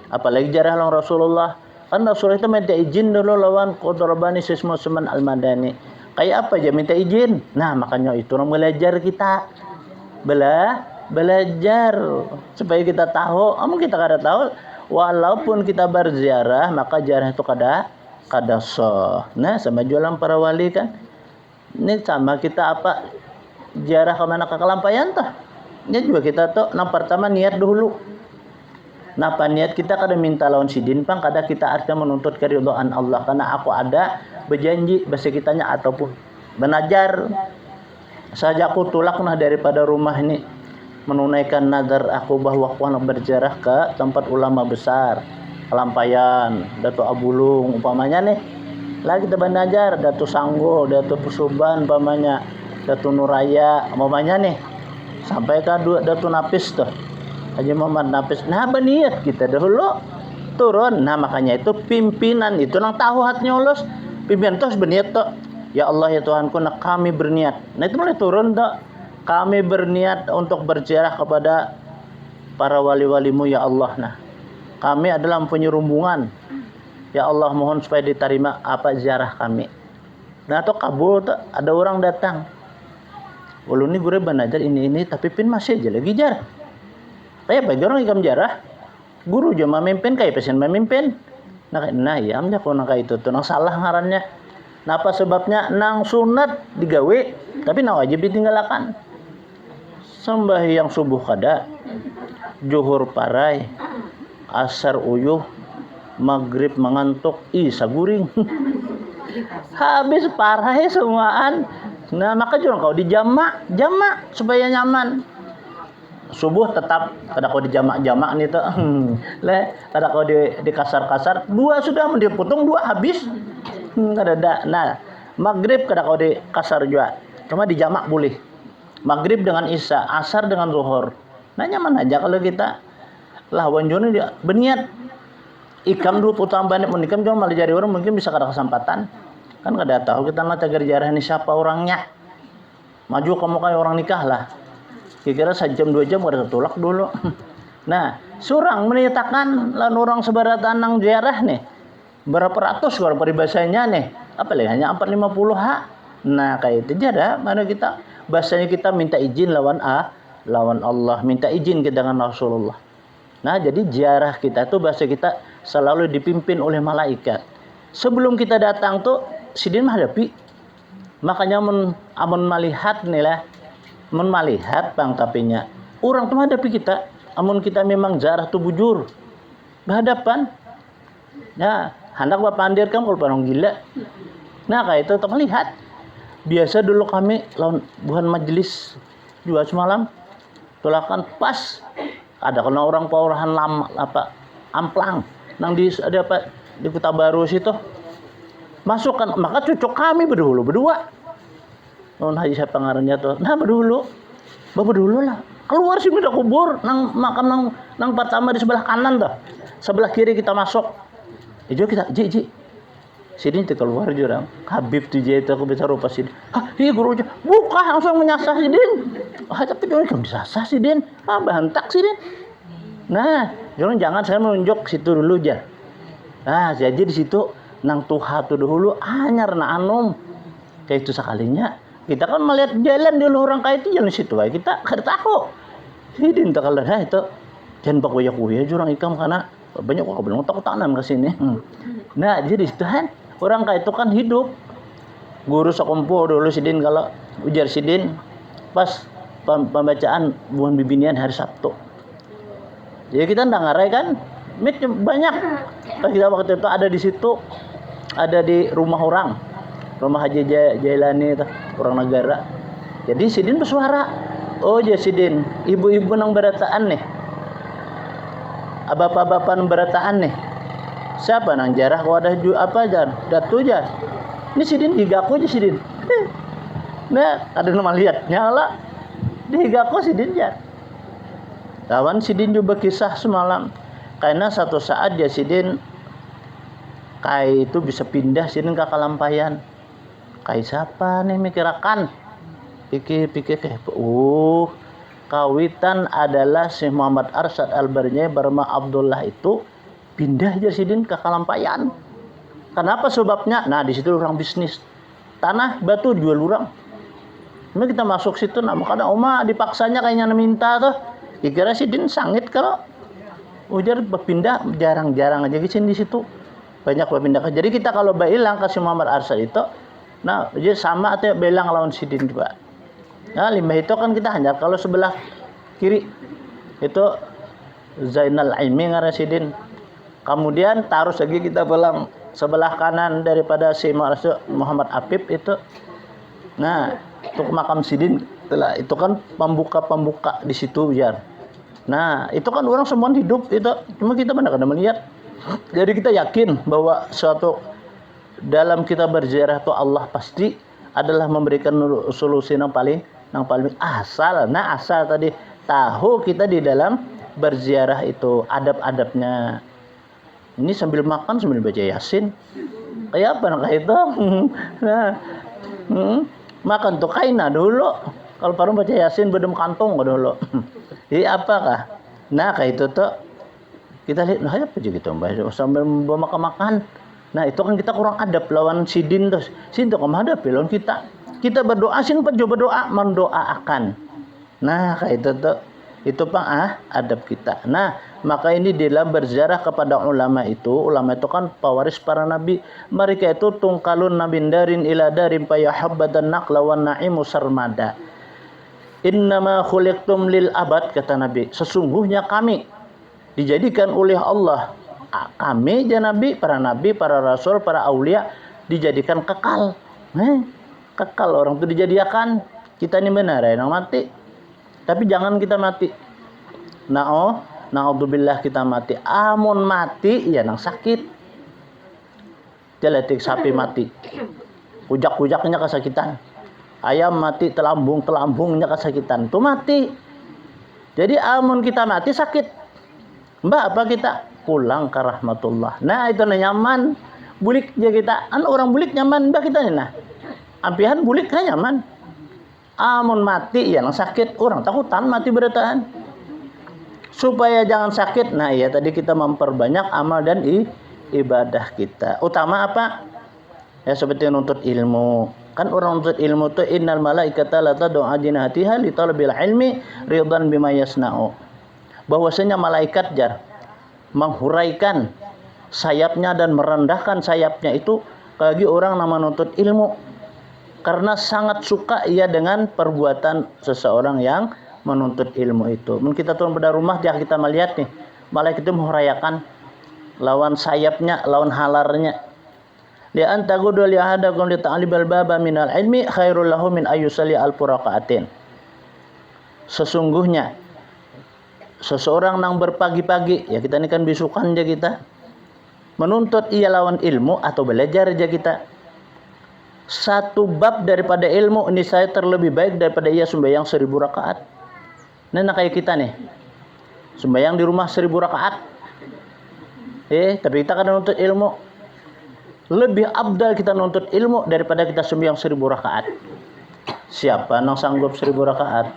Apalagi jarah lang Rasulullah. Kan Rasulullah itu minta izin dulu lawan Qudrabani Sismo Seman Al-Madani. Kayak apa aja minta izin. Nah makanya itu orang belajar kita. Belajar supaya kita tahu. Kita kada tahu. Walaupun kita berziarah maka ziarah itu kada sah. Nah sama jualan para wali kan. Ini sama kita apa ziarah kemana ke kelampayan tuh. Ini juga kita tuh yang pertama niat dulu. Napa niat kita kada minta lawan sidin pang kada kita artinya menuntut keridhaan Allah karena aku ada berjanji bahasa kitanya ataupun benajar saja aku tulak daripada rumah ini menunaikan nazar aku bahwa aku anak berjarah ke tempat ulama besar kelampayan Dato Abulung umpamanya nih lagi kita benajar Dato Sanggo Dato Pusuban umpamanya Dato Nuraya umpamanya nih sampai ke Dato Napis tuh Haji Muhammad Nafis. Nah berniat kita dahulu turun. Nah makanya itu pimpinan itu nang tahu hatinya ulos. Pimpinan itu harus berniat tuh. Ya Allah ya Tuhanku, nak kami berniat. Nah itu mulai turun tuh. Kami berniat untuk berziarah kepada para wali-walimu ya Allah. Nah kami adalah mempunyai rombongan. Ya Allah mohon supaya diterima apa ziarah kami. Nah itu kabul tuh. Ada orang datang. Walau ini gue belajar ini tapi pin masih aja lagi jar. Kayak bagi orang ikam jarah, guru aja memimpin kayak pesen memimpin. Nah ya amnya kok nang itu tuh nang salah ngarannya. Napa sebabnya nang sunat digawe tapi nang wajib ditinggalkan. Sembahyang subuh kada, zuhur parai, asar uyuh, maghrib mengantuk, isya guring. Habis parai semuaan. Nah maka jangan kau dijamak supaya nyaman. Subuh tetap kada kau dijamak nih tuh. Kada kau di kasar-kasar. Dua sudah dipotong dua habis. Kada ada. Nah, maghrib kada kau di kasar juga. Cuma dijamak boleh. Maghrib dengan isya, asar dengan zuhur. Nah nyaman aja kalau kita lawan jono dia berniat. Ikam dulu putang banyak menikam cuma malah jadi orang mungkin bisa kada kesempatan. Kan kada tahu kita nak cagar jarah ini siapa orangnya. Maju kamu kayak orang nikah lah. Kira-kira sejam 2 jam udah ketulak dulu. Nah, surang menyatakan lawan orang sebaratan nang ziarah nih. Berapa ratus kalau peribahasanya nih. Apa lagi hanya 450 ha. Nah, kayak itu aja mana kita bahasanya kita minta izin lawan Allah, minta izin kita dengan Rasulullah. Nah, jadi ziarah kita tuh bahasa kita selalu dipimpin oleh malaikat. Sebelum kita datang tuh sidin menghadapi. Makanya amun melihat nih lah melihat bang tapinya orang tuh hadapi kita amun kita memang zarah tuh bujur berhadapan nah hendak bapak andir kamu kalau orang gila nah kayak itu melihat biasa dulu kami lawan buhan majelis juga semalam tulakan pas ada kena orang paurahan lama apa amplang nang di ada apa di Kota Baru situ masukkan maka cucuk kami berdua non haji siapa ngarannya tuh nah berdulu lah keluar sih udah kubur nang makam nang pertama di sebelah kanan tuh sebelah kiri kita masuk itu kita ji sini tuh keluar jurang Habib tuh itu aku bisa rupa sini iya guru aja buka langsung menyasar sidin tapi jangan kamu disasar sidin bantak sidin nah jangan saya menunjuk situ dulu aja nah jadi di situ nang tuha tuh dulu anyar na anom kayak itu sekalinya kita kan melihat jalan dulu orang kayak itu jalan situ aja kita kada tahu sidin tak kalau nah itu jangan pakai kuya jurang ikam karena banyak kok belum takut tanam ke sini nah jadi situ kan orang kayak itu kan hidup guru sekumpuh dulu sidin kalau ujar sidin pas pembacaan buhan bibinian hari Sabtu jadi kita ndak ngarai kan banyak pas kita waktu itu ada di situ ada di rumah orang rumah Haji Jailani itu orang negara. Jadi sidin bersuara. Oh ya sidin, ibu-ibu nang berataan nih. Bapak-bapak nang berataan nih. Siapa nang jarah kau ada apa jar? Datu jar. Ini sidin higaku aja sidin. Nah, ada nama lihat nyala dihigaku sidin ya. Kawan sidin juga kisah semalam. Karena satu saat dia sidin kai itu bisa pindah sidin ke Kalampayan. Kai siapa nih mikirakan? Pikir kawitan adalah Syekh Muhammad Arsyad Al-Barnyai Barma Abdullah itu pindah aja sidin ke Kalampayan. Kenapa sebabnya? Nah, di situ orang bisnis. Tanah batu jual orang. Ini kita masuk situ, nah makanya Oma dipaksanya kayaknya minta tuh. Dikira sidin sangit kalau ujar berpindah jarang-jarang aja di situ. Banyak berpindah. Jadi kita kalau bilang ke Syekh Muhammad Arsyad itu, nah dia sama atau bilang lawan sidin juga. Nah, limbah itu kan kita hanya kalau sebelah kiri itu Zainal Aimi ngarasidin. Kemudian taruh lagi kita bilang sebelah kanan daripada si Muhammad Apip itu. Nah, untuk makam sidin itu kan pembuka di situ biar. Nah, itu kan orang semua hidup itu. Cuma kita benar-benar melihat. Jadi kita yakin bahwa suatu dalam kita berziarah itu Allah pasti adalah memberikan solusi yang paling asal. Nah, asal tadi tahu kita di dalam berziarah itu adab-adabnya. Ini sambil makan sambil baca Yasin. Kayak apa nak itu? Nah, makan tuh kaina dulu. Kalau baru baca Yasin bedem kantong dulu. Jadi apakah? Nah, kayak itu tuh kita lihat nah apa gitu Mbak sambil makan. Nah, itu kan kita kurang adab lawan sidin terus. Sidin tuh hadap lawan kita. Kita berdoa sin berdoa mendoakan. Nah, kayak itu tuh itu adab kita. Nah, maka ini dalam berziarah kepada ulama itu kan pewaris para nabi. Mereka itu tungkalun nabindarin ila darin payahabbatan naqla wan na'imu sarmada. Innama khuliqtum lil abad, kata Nabi. Sesungguhnya kami dijadikan oleh Allah. Kami nabi, para rasul, para aulia dijadikan kekal. Kekal orang itu dijadikan. Kita ini benar ya nang mati. Tapi jangan kita mati. Na'udzubillah kita mati. Amun mati ya nang sakit. Jeletik sapi mati. Ujak-ujaknya kesakitan. Ayam mati telambungnya kesakitan. Itu mati. Jadi amun kita mati sakit. Mbak apa kita? Pulang ke rahmatullah. Nah, itu nyaman. Bulik aja kita. Kan orang bulik nyaman mbak kita nih nah. Ampihan bulik kan nyaman. Amun mati ya nang sakit. Orang takutan mati bertahan. Supaya jangan sakit. Nah, ya tadi kita memperbanyak amal dan ibadah kita. Utama apa? Ya seperti nuntut ilmu. Kan orang nuntut ilmu itu innal malaikata la tad'u ajnihatiha li talabil ilmi ridwan bima yasna'u. Bahwasanya malaikat menghuraikan sayapnya dan merendahkan sayapnya itu bagi orang yang menuntut ilmu. Karena sangat suka ia dengan perbuatan seseorang yang menuntut ilmu itu. Mungkin kita turun pada rumah dia kita melihat nih, malaikat itu menghuraikan lawan sayapnya, lawan halarnya. Li antagudu li ahadakum li ta'libal baba minal ilmi khairul lahu min ayyusalli al-furaqatin. Sesungguhnya seseorang yang berpagi-pagi, ya kita ini kan bisukan aja kita. Menuntut ia lawan ilmu atau belajar aja kita. Satu bab daripada ilmu ini saya terlebih baik daripada ia sembahyang 1000 rakaat. Nah kayak kita nih. Sembahyang di rumah 1000 rakaat. Tapi kita kan menuntut ilmu. Lebih abdal kita nuntut ilmu daripada kita sembahyang 1000 rakaat. Siapa yang sanggup 1000 rakaat?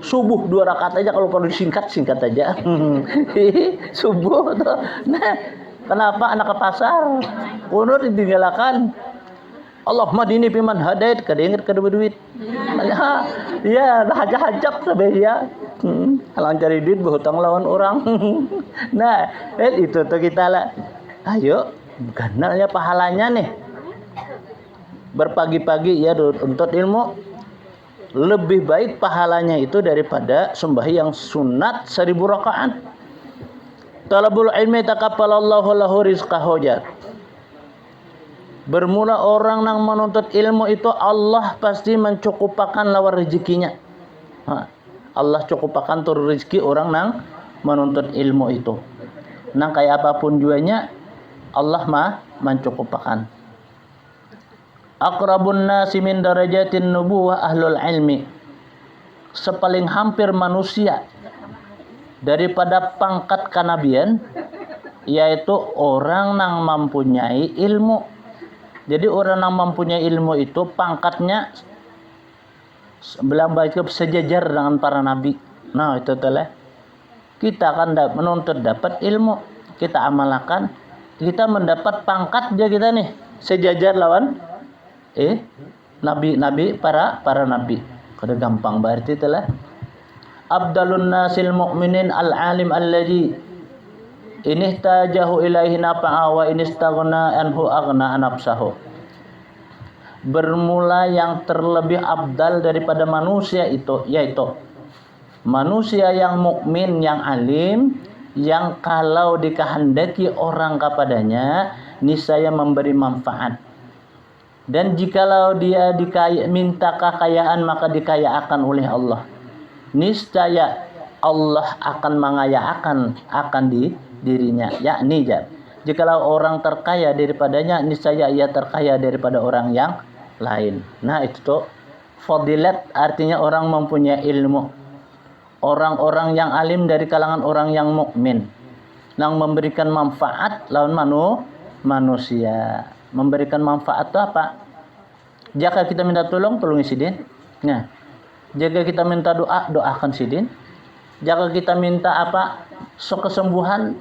Subuh 2 rakaat aja kalau perlu disingkat aja. Subuh tuh. Nah, kenapa anak ke pasar? Kunut ditinggalkan. Allahumma dini biman hadait kada ingat kada berduit. Ya, hajab sampai ya. Halang cari duit berhutang lawan orang. Nah, itu tuh kita lah. Ayo, ganalnya pahalanya nih. Berpagi-pagi ya untuk ilmu lebih baik pahalanya itu daripada sembahyang sunat 1000 rakaat. Talabul ilmi takaffalallahu lahu rizqahu. Bermula orang yang menuntut ilmu itu Allah pasti mencukupakan lawan rezekinya. Allah cukupakan tur rezeki orang yang menuntut ilmu itu. Nang kayak apapun juanya Allah mah mencukupakan. Aqrabun nasi min darajatin nubuwah ahlul ilmi. Sepaling hampir manusia daripada pangkat kenabian yaitu orang yang mempunyai ilmu. Jadi orang yang mempunyai ilmu itu pangkatnya belang baik sejajar dengan para nabi. Nah, itu telah kita akan menuntut dapat ilmu, kita amalkan, kita mendapat pangkat aja kita nih sejajar lawan nabi para nabi. Kada gampang berarti telah abdalun nasil mu'minin al-alim alladhi inihtajahu ilaihi nafa'a wa inistaghna anhu aghna nafsahu. Bermula yang terlebih abdal daripada manusia itu yaitu manusia yang mukmin, yang alim, yang kalau dikehendaki orang kepadanya niscaya memberi manfaat. Dan jikalau dia minta kekayaan maka dikayakan oleh Allah. Niscaya Allah akan mengayakan akan dirinya. Yakni jikalau orang terkaya daripadanya niscaya ia terkaya daripada orang yang lain. Nah, itu tuh fadilat, artinya orang mempunyai ilmu. Orang-orang yang alim dari kalangan orang yang mukmin, yang memberikan manfaat lawan manusia. Memberikan manfaat itu apa? Jika kita minta tolong sidin. Nah, jika kita minta doakan sidin. Jika kita minta apa? Kesembuhan,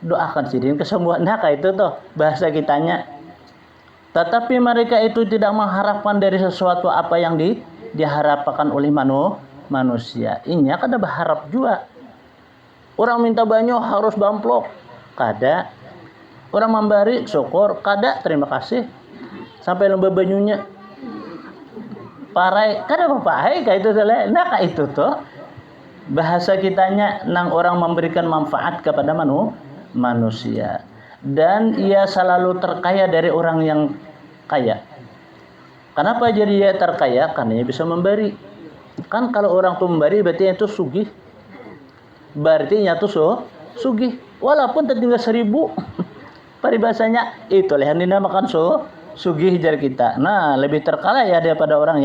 doakan sidin kesembuhan. Nah, kayak itu tuh bahasa kitanya. Tetapi mereka itu tidak mengharapkan dari sesuatu apa yang diharapkan oleh manusia. Ini kada berharap juga. Orang minta banyak harus bamplok. Kada. Orang memberi syukur, kada terima kasih. Sampai lembah banyunya. Parai, kada apa-apa, kayak itu salah. Nah, kayak itu tuh bahasa kitanya nang orang memberikan manfaat kepada manusia. Dan ia selalu terkaya dari orang yang kaya. Kenapa jadi dia terkaya? Karena dia bisa memberi. Kan kalau orang tuh memberi berarti itu sugih. Berarti itu sugih. Walaupun tertinggal 1000. Paribasanya itulah yang dinamakan sugih jar kita. Nah, lebih terkaya daripada orang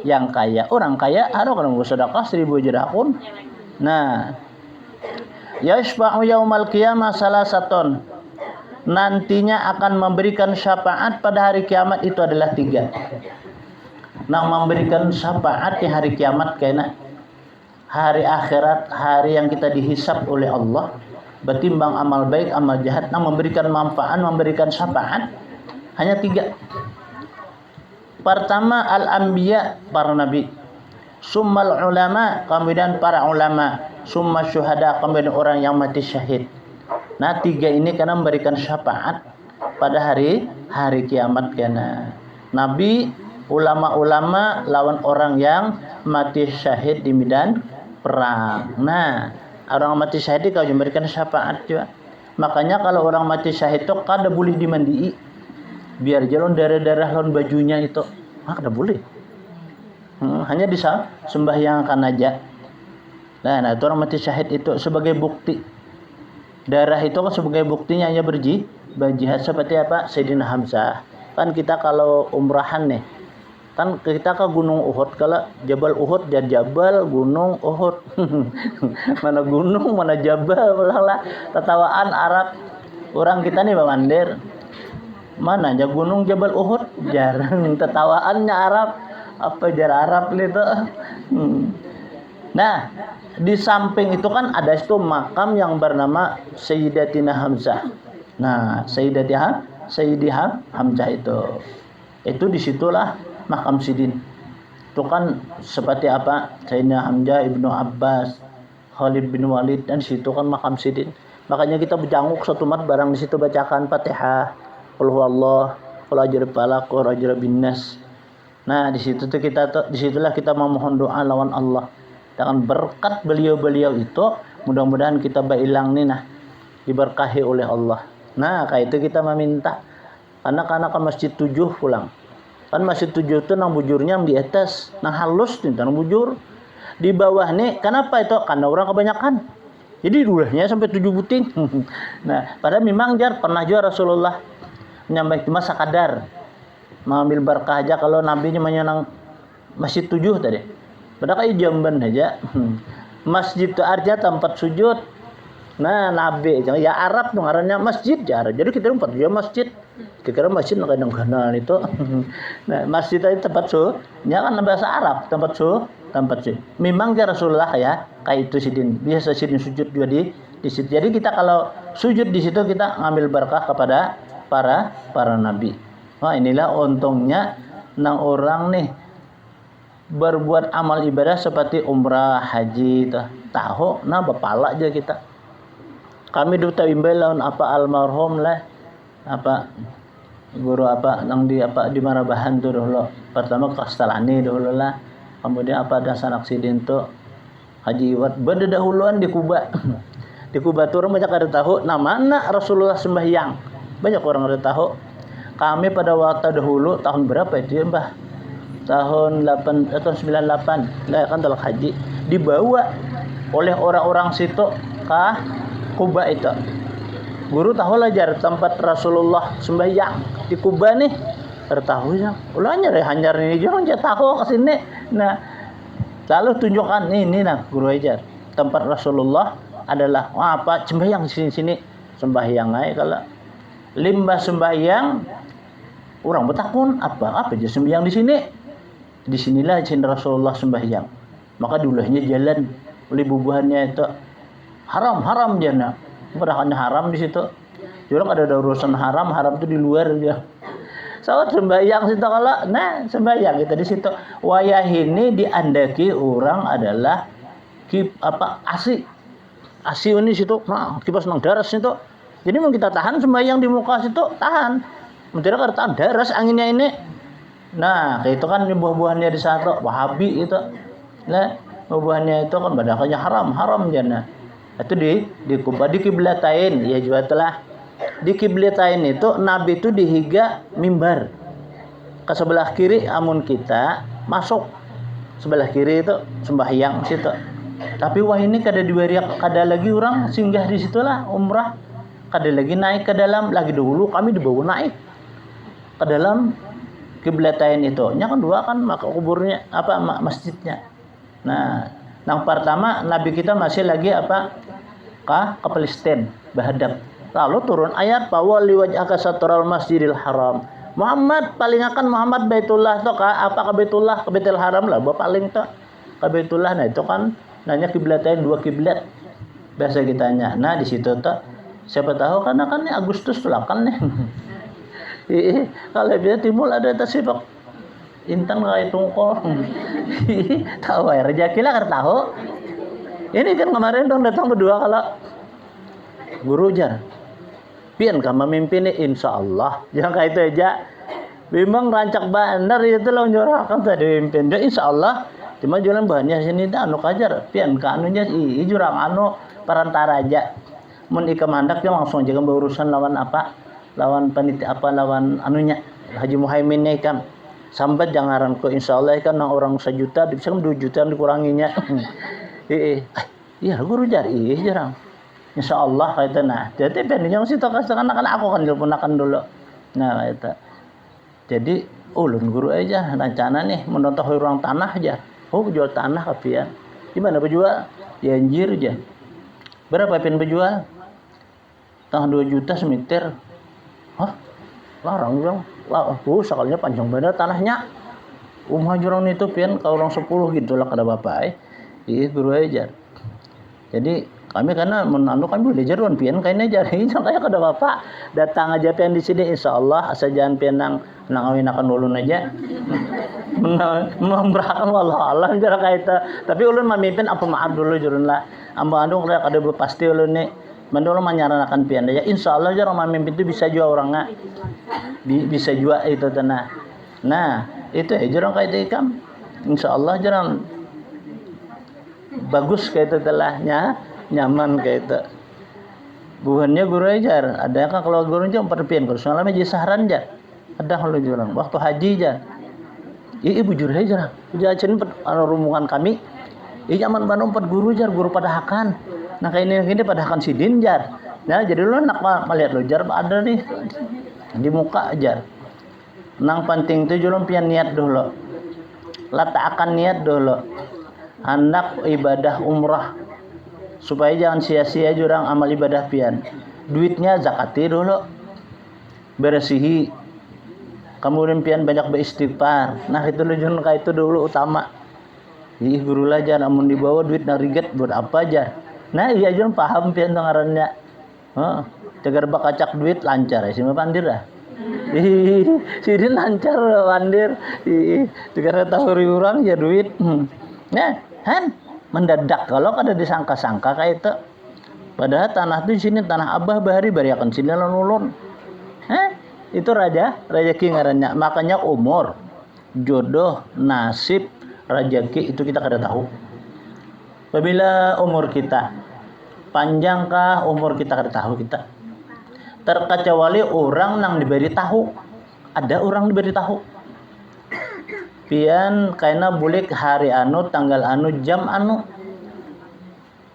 yang kaya. Orang kaya harus kalau sedekah 1000 jerakun. Nah, yashfa'u yaumal qiyamah salasatun. Nantinya akan memberikan syafaat pada hari kiamat itu adalah 3. Nah, memberikan syafaat di hari kiamat karena hari akhirat, hari yang kita dihisab oleh Allah, betimbang amal baik, amal jahat, nah memberikan manfaat, memberikan syafaat hanya 3. Pertama al-anbiya, para nabi. Summal ulama, kemudian para ulama. Summa syuhada, kemudian orang yang mati syahid. Nah, 3 ini karena memberikan syafaat pada hari kiamat karena nabi, ulama-ulama lawan orang yang mati syahid di medan perang. Nah, orang mati syahid kalau memberikan syafaat juga. Makanya kalau orang mati syahid itu kada boleh dimandii. Biar jalan darah-darah lawan bajunya itu. Kada boleh. Hanya sembahyangkan aja. Nah, itu orang mati syahid itu sebagai bukti. Darah itu kan sebagai buktinya hanya berjihad seperti apa? Sayyidina Hamzah. Kan kita kalau umrahan nih, kan kita ke Gunung Uhud, kalau Jabal Uhud dan Jabal Gunung Uhud. Mana gunung, mana jabal, lah tetawaan Arab. Orang kita nih bamandir. Mana aja gunung Jabal Uhud, jarang tetawaannya Arab. Apa jar Arab itu? Nah, di samping itu kan ada itu makam yang bernama Sayyidatina Hamzah. Nah, Sayyidina Hamzah itu disitulah makam sidin. Itu kan seperti apa? Sayyidina Hamzah, Ibnu Abbas, Khalid bin Walid, dan situ kan makam sidin. Makanya kita berjanguk satu mat barang di situ bacakan Fatihah, Qul huwallah, Qul a'udzu birabbil falaq, Qul a'udzu birabbin-nas. Nah, disitulah kita memohon doa lawan Allah. Dengan berkat beliau-beliau itu, mudah-mudahan kita bailang nih diberkahi oleh Allah. Nah, kayak itu kita meminta. Karena ke masjid 7 pulang. Kan masjid 7 itu nang bujurnya di atas, nang halus nih nang bujur. Di bawah nih, kenapa itu? Karena orang kebanyakan. Jadi dulahnya sampai 7 buting. Nah, padahal memang pernah juga Rasulullah menyampaikan cuma sakadar. mengambil berkah aja kalau Nabi menyenang masjid 7 tadi. Padahal kayak jamban aja. Masjid itu artinya tempat sujud. Nah, Nabi ya Arab ngarannya masjid ya. Jadi kita tempat dia masjid. Kira masjid kadang-kadang itu. Nah, masjid itu tempat sujud. Ya kan bahasa Arab, tempat sujud. Memang ya Rasulullah ya, kayak itu sidin. Biasa sidin sujud juga di situ. Jadi kita kalau sujud di situ kita ngambil berkah kepada para nabi. Wah, inilah untungnya nang orang nih berbuat amal ibadah seperti umrah, haji, tahu nah bapala aja kita. Kami duta imbel lawan apa almarhum lah apa guru apa nang di Marabahan tuh dulu. Pertama Kastalani dulu lah. Kemudian apa ada sanak sidin tuh Haji Iwat benda dahuluan di Kuba. Di Kuba tuh orang banyak ada tahu namanya Rasulullah sembahyang. Banyak orang ada tahu. Kami pada waktu dahulu tahun berapa itu ya Mbah? Tahun 98 lah kan telah haji dibawa oleh orang-orang situ ke Kuba itu. Guru tahu lah jar tempat Rasulullah sembahyang di Kuba nih. Tertahu ya. Ulanya deh hanyar ini jangan dia tahu ke sini. Nah, lalu tunjukkan ini nah guru ajar. Tempat Rasulullah adalah apa sembahyang sini sembahyang aja kalau limbah sembahyang orang betakun apa aja sembahyang di sini. Di sinilah cinta Rasulullah sembahyang. Maka dulunya jalan oleh bubuhannya itu haram jana. Padahal haram di situ. Orang ada urusan haram itu di luar dia. Saat sembahyang situ kalau sembahyang kita di situ. Wayah ini diandaki orang adalah asi ini situ. Nah, kipas nang daras situ. Jadi mau kita tahan sembahyang di muka situ tahan. Mentira kada tahan daras anginnya ini. Nah, itu kan buah-buahannya di satu Wahabi itu. Nah, buah-buahannya itu kan badakannya haram jana. Itu di kiblatain ya juga telah di kiblatain itu Nabi itu dihiga mimbar ke sebelah kiri amun kita masuk sebelah kiri itu sembahyang situ. Tapi wah ini kada lagi orang singgah di situlah umrah kada lagi naik ke dalam lagi dahulu kami dibawa naik ke dalam kiblatain itu. Nya kan dua kan maka kuburnya masjidnya. Nah, yang pertama Nabi kita masih lagi ke Palestina berhadap. Lalu turun ayat bahwa liwajhaka satral masjidil haram. Muhammad paling akan Muhammad Baitullah to ka ke Baitullah ke Baitul Haram lah paling to ke Baitullah. Nah itu kan nanya kiblatain dua kiblat biasa kitanya. Nah di situ tuh siapa tahu karena kan Agustus lah kan nih. Kalau dia timur ada tasibak intan kayak tungkol. Tahu ya rezeki lah kan tahu. Ini kan kemarin dong datang berdua kalau guru jar. Pian ka memimpin insyaallah. Jangan kayak itu aja. Memang rancak bandar itu lo nyorakan tadi mimpin. Dia insyaallah cuma jualan bahannya sini dah anu kajar. Pian ka anunya jurang anu perantara aja. Mun ika mandak dia langsung aja berurusan lawan lawan anunya Haji Muhaiminnya kan sambat jangaran ko insyaallah kan orang 1 juta bisa 2 juta dikuranginya. Iya guru jar jarang. Insyaallah kata nah. Jadi pendinya mesti kan aku kan teleponakan dulu. Nah kata. Jadi ulun guru aja rencana nih menonton orang tanah aja. Oh jual tanah kapian. Gimana berjual? Ya anjir aja. Berapa pin berjual? Tang 2 juta semeter. Hah? Larang dong. Sekalinya panjang bener tanahnya. Jurang itu pian kalau orang 10 gitu lah kada bapak. Iya guru aja. Jadi kami karena menandu kami belajar wan pian kain aja. Ini kayak kada bapak datang aja pian di sini insyaallah asal jangan pian nang awinakan ulun aja. Memberahkan wallah jara kaita. Tapi ulun mamimpin apa maaf dulu jurun lah. Amba andung kada pasti ulun nih. Mandolo menyarankan pian aja insyaallah jara mamimpin itu bisa jua orangnya. Bisa jua itu tanah. Nah, itu jurang kaita ikam. Insyaallah jurang bagus kayak itu telahnya nyaman kayak itu buhannya guru ajar ada kan kalau guru aja 4 pian kalau semalam aja saharan aja ada kalau jualan waktu haji aja ibu jujur aja jajan rumungan kami zaman Bandung 4 guru jar guru pada hakan nah kayak ini pada hakan sidin jar nah jadi lu nak melihat lu jar ada nih di muka jar Nang penting tu julung pian niat dulu. Letakkan niat dulu. Hendak ibadah umrah. Supaya jangan sia-sia jurang amal ibadah pian. Duitnya zakati dulu. Beresihi. Kemudian pian banyak beristighfar. Nah itu lujun ka itu dulu utama. Ih guru lah aja namun dibawa duit nariget buat apa aja. Nah iya jun paham pian ngarannya. Tegar bak acak duit lancar ya sih pandir dah. Sidin lancar pandir. Tegar tahu orang ya duit. Nah, mendadak kalau kada disangka-sangka kayak itu. Padahal tanah itu di sini tanah Abah Bahari bariakan sini ulun. Itu rezeki ngarannya. Makanya umur, jodoh, nasib, rezeki itu kita kada tahu. Apabila umur kita panjangkah umur kita kada tahu kita. Terkecuali orang nang diberi tahu. Ada orang diberi tahu. Pian kaina bulik hari anu, tanggal anu, jam anu.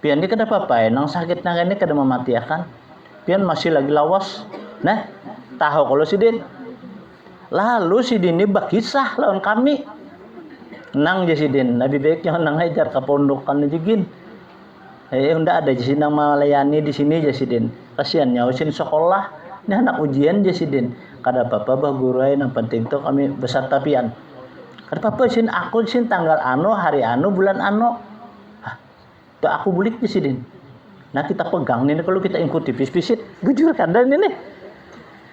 Pian dia kada apa-apa nang sakit nang ini kada mematiakan. Pian masih lagi lawas. Nah, tahu kalau sidin. Lalu sidin ini berkisah lawan kami. Nang jasidin, nabi baiknya nang ajar kepondokan jegin. Ndak ada jasidin nang melayani di sini jasidin. Kasihan nyausin sekolah. Ini anak ujian jasidin. Kada apa-apa bah guru nang penting tu kami beserta pian. Kada apa-apa sin aku sin tanggal anu, hari anu, bulan anu. Tuh aku bulik jasidin. Nah kita pegang ini kalau kita ikuti pisit bujur kada ini.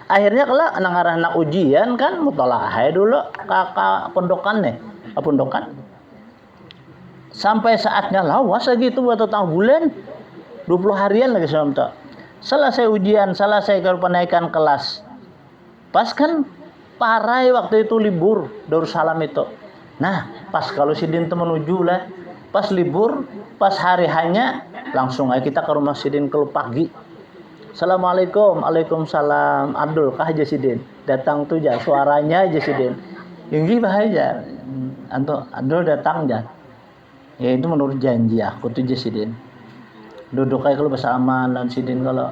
Akhirnya kalau anak ujian kan mutolaah dulu kakak pondokan nih. Pondokan sampai saatnya lawas lagi itu buat tahun bulan 20 harian lagi sampai selesai ujian, selesai kalau penaikan kelas. Pas kan parai waktu itu libur Darussalam itu. Nah pas kalau sidin itu menuju lah pas libur, pas hari hanya langsung aja kita ke rumah sidin kalau pagi. Assalamualaikum, waalaikumsalam. Abdul kah aja sidin datang tuh aja suaranya aja sidin yang bahaya. Abdul datang aja. Ya itu menurut janji aku tuh jasidin. Duduk kayak kalau bersama dan sidin kalau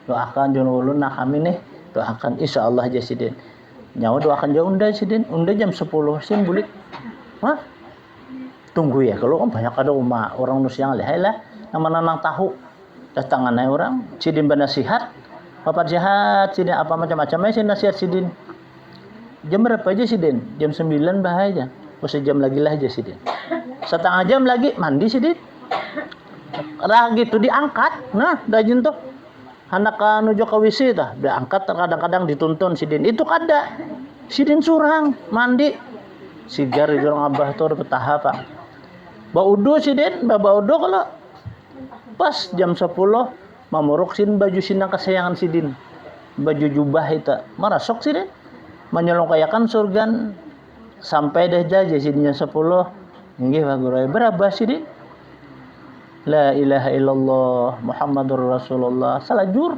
doakan jangan ulun nak kami nih doakan insyaallah jasidin. Nyawa doakan jauh unda sidin. Unda jam 10 sin bulik. Tunggu ya kalau kan banyak ada umat orang nusiang leh lah nang tahu datangan orang sidin bernasihat. Bapak jahat sidin apa macam-macam aja nasihat sidin. Jam berapa aja sidin? Jam 9 bahaya. Sejam lagi lah aja sidin. Setengah jam lagi mandi sidin. Gitu diangkat. Nah, dajin tuh. Anak nuju ke WC dah, diangkat kadang-kadang dituntun sidin. Itu kada. Sidin surang mandi. Sigar itu orang abah tuh betah Pak. Baudo sidin, baudo kalau pas jam 10 mamuruk sin baju sinang kesayangan sidin. Baju jubah itu. Marasok sidin. Menyolong kayakan surgan sampai deh jaja sidinnya 10 nggih Pak Guru berapa sidin la ilaha illallah Muhammadur Rasulullah salajur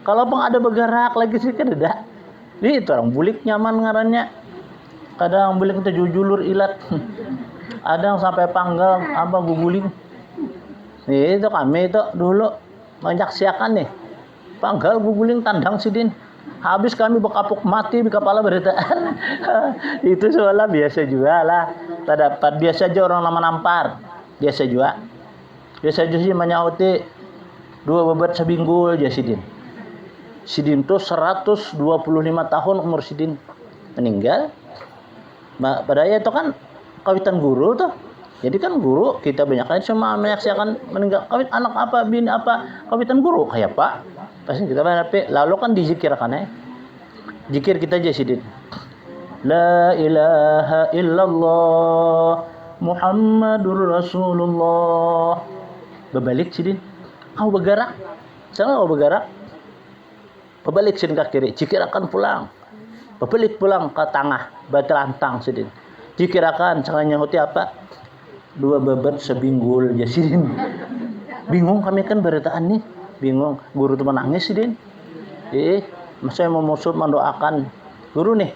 kalau pun ada bergerak lagi sih kan ada itu orang bulik nyaman ngarannya kadang bulik itu jujulur ilat ada yang sampai panggal apa guguling itu kami itu dulu menyaksikan nih panggal guguling tandang sidin. Habis kami berkapuk mati di kepala beritaan. Itu soalnya biasa juga lah. Tak dapat biasa aja orang nama nampar. Biasa juga. Biasa aja sih menyauti 2 bebat seminggu aja sidin. Sidin tuh 125 tahun umur sidin meninggal. Padahal itu kan kawitan guru tuh. Jadi kan guru kita banyak kan cuma menyaksikan meninggal kawit anak apa bin apa kawitan guru kayak Pak. Pasti kita berapa lalu kan dizikirkan zikir kita aja sidin. La ilaha illallah Muhammadur Rasulullah. Berbalik sidin. Kau bergerak. Jangan kau bergerak. Berbalik sidin ke kiri. Zikir akan pulang. Berbalik pulang ke tengah. Batalantang sidin. Zikir akan jangan nyahuti apa? 2 bebat sebinggul ya sidin. Bingung kami kan beritaan nih. Bingung, guru tuh menangis sih din. Saya mau musuh mendoakan guru nih.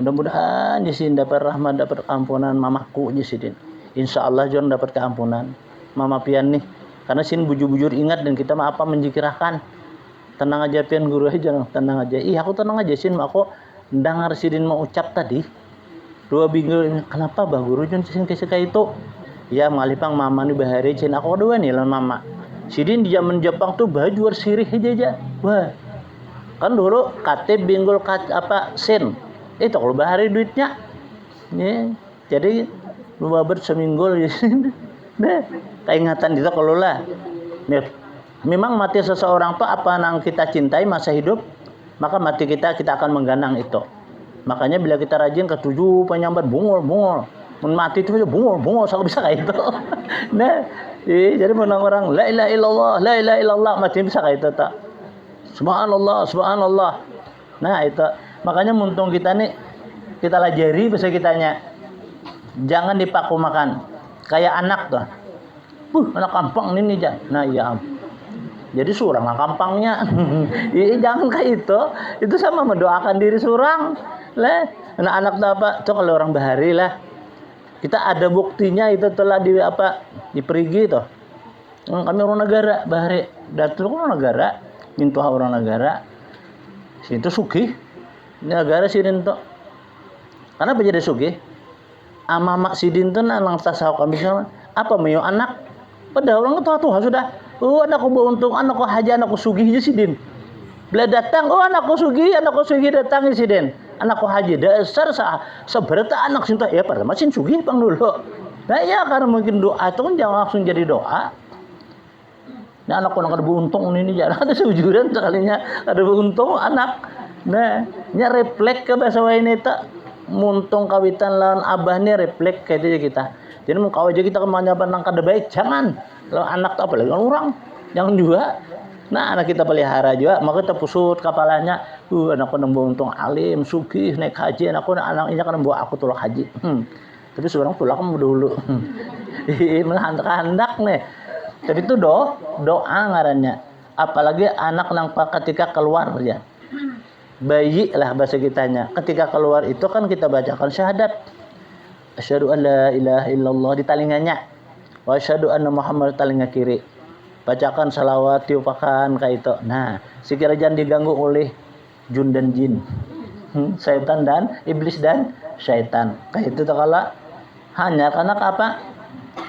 Mudah-mudahan Jasin dapat rahmat, dapat keampunan mamaku Jasin. Insya Allah John dapat keampunan mama pian nih. Karena sin bujur-bujur ingat dan kita mah apa menjikirahkan. Tenang aja pian guru aja, tenang aja. Aku tenang aja sin, aku dengar sidin mau ucap tadi 2 minggu, kenapa bah guru jun sin kayak itu ya malipang mama ni bahari cina aku dua nih lah mama sidin di zaman Jepang tuh baju sirih aja wah kan dulu KT binggul sen itu kalau bahari duitnya ya, jadi lu babat seminggu deh keingatan itu kalau lah memang mati seseorang tuh apa yang kita cintai masa hidup maka mati kita akan mengganang itu. Makanya bila kita rajin ketujuh penyambat bungul mati itu bungul saya bisa kayak itu. Nah jadi menang orang la ilaha illallah mati bisa kayak itu tak. Subhanallah. Nah itu makanya muntung kita nih kita lajari bahasa kitanya jangan dipaku makan kayak anak tuh. Anak kampung ini nih nah iya jadi surang lah kampangnya. Jangan kayak itu sama mendoakan diri surang lah anak-anak apa tuh kalau orang bahari lah kita ada buktinya itu telah diperigi tuh kami orang negara bahari datuk orang negara minta orang negara situ sugih negara sidin tuh karena jadi sugih ama mak sidin tuh nang tasawuf kami apa meyo anak pada orang tua sudah anakku beruntung anakku haji anakku sugih sidin bila datang anakku sugih datang sidin anakku haji dasar seberita anak cinta ya pada masih sugih bang dulu nah ya karena mungkin doa itu kan jangan langsung jadi doa nah anakku nak ada beruntung ini jarang ada sejujuran sekalinya ada beruntung anak nah nya refleks ke bahasa ini tak muntung kawitan lawan abah nih refleks kayak itu kita jadi mau kau aja kita kemana nang kada baik jangan kalau anak tak apalagi orang jangan juga. Nah anak kita pelihara juga maka kita pusut kepalanya anakku nembung untung alim sugih naik haji anaknya kan bawa aku tulak haji tapi seorang tulak kamu dulu malah hendak nih tapi itu doa ngarannya apalagi anak nang ketika keluar ya bayi lah bahasa kitanya ketika keluar itu kan kita bacakan syahadat asyhadu an la ilaha illallah di telinganya wa asyhadu anna muhammad telinga kiri bacakan salawat tiupakan kayak itu. Nah, sekira jangan diganggu oleh jun dan jin, setan dan iblis dan syaitan. Kayak itu kalau hanya karena apa?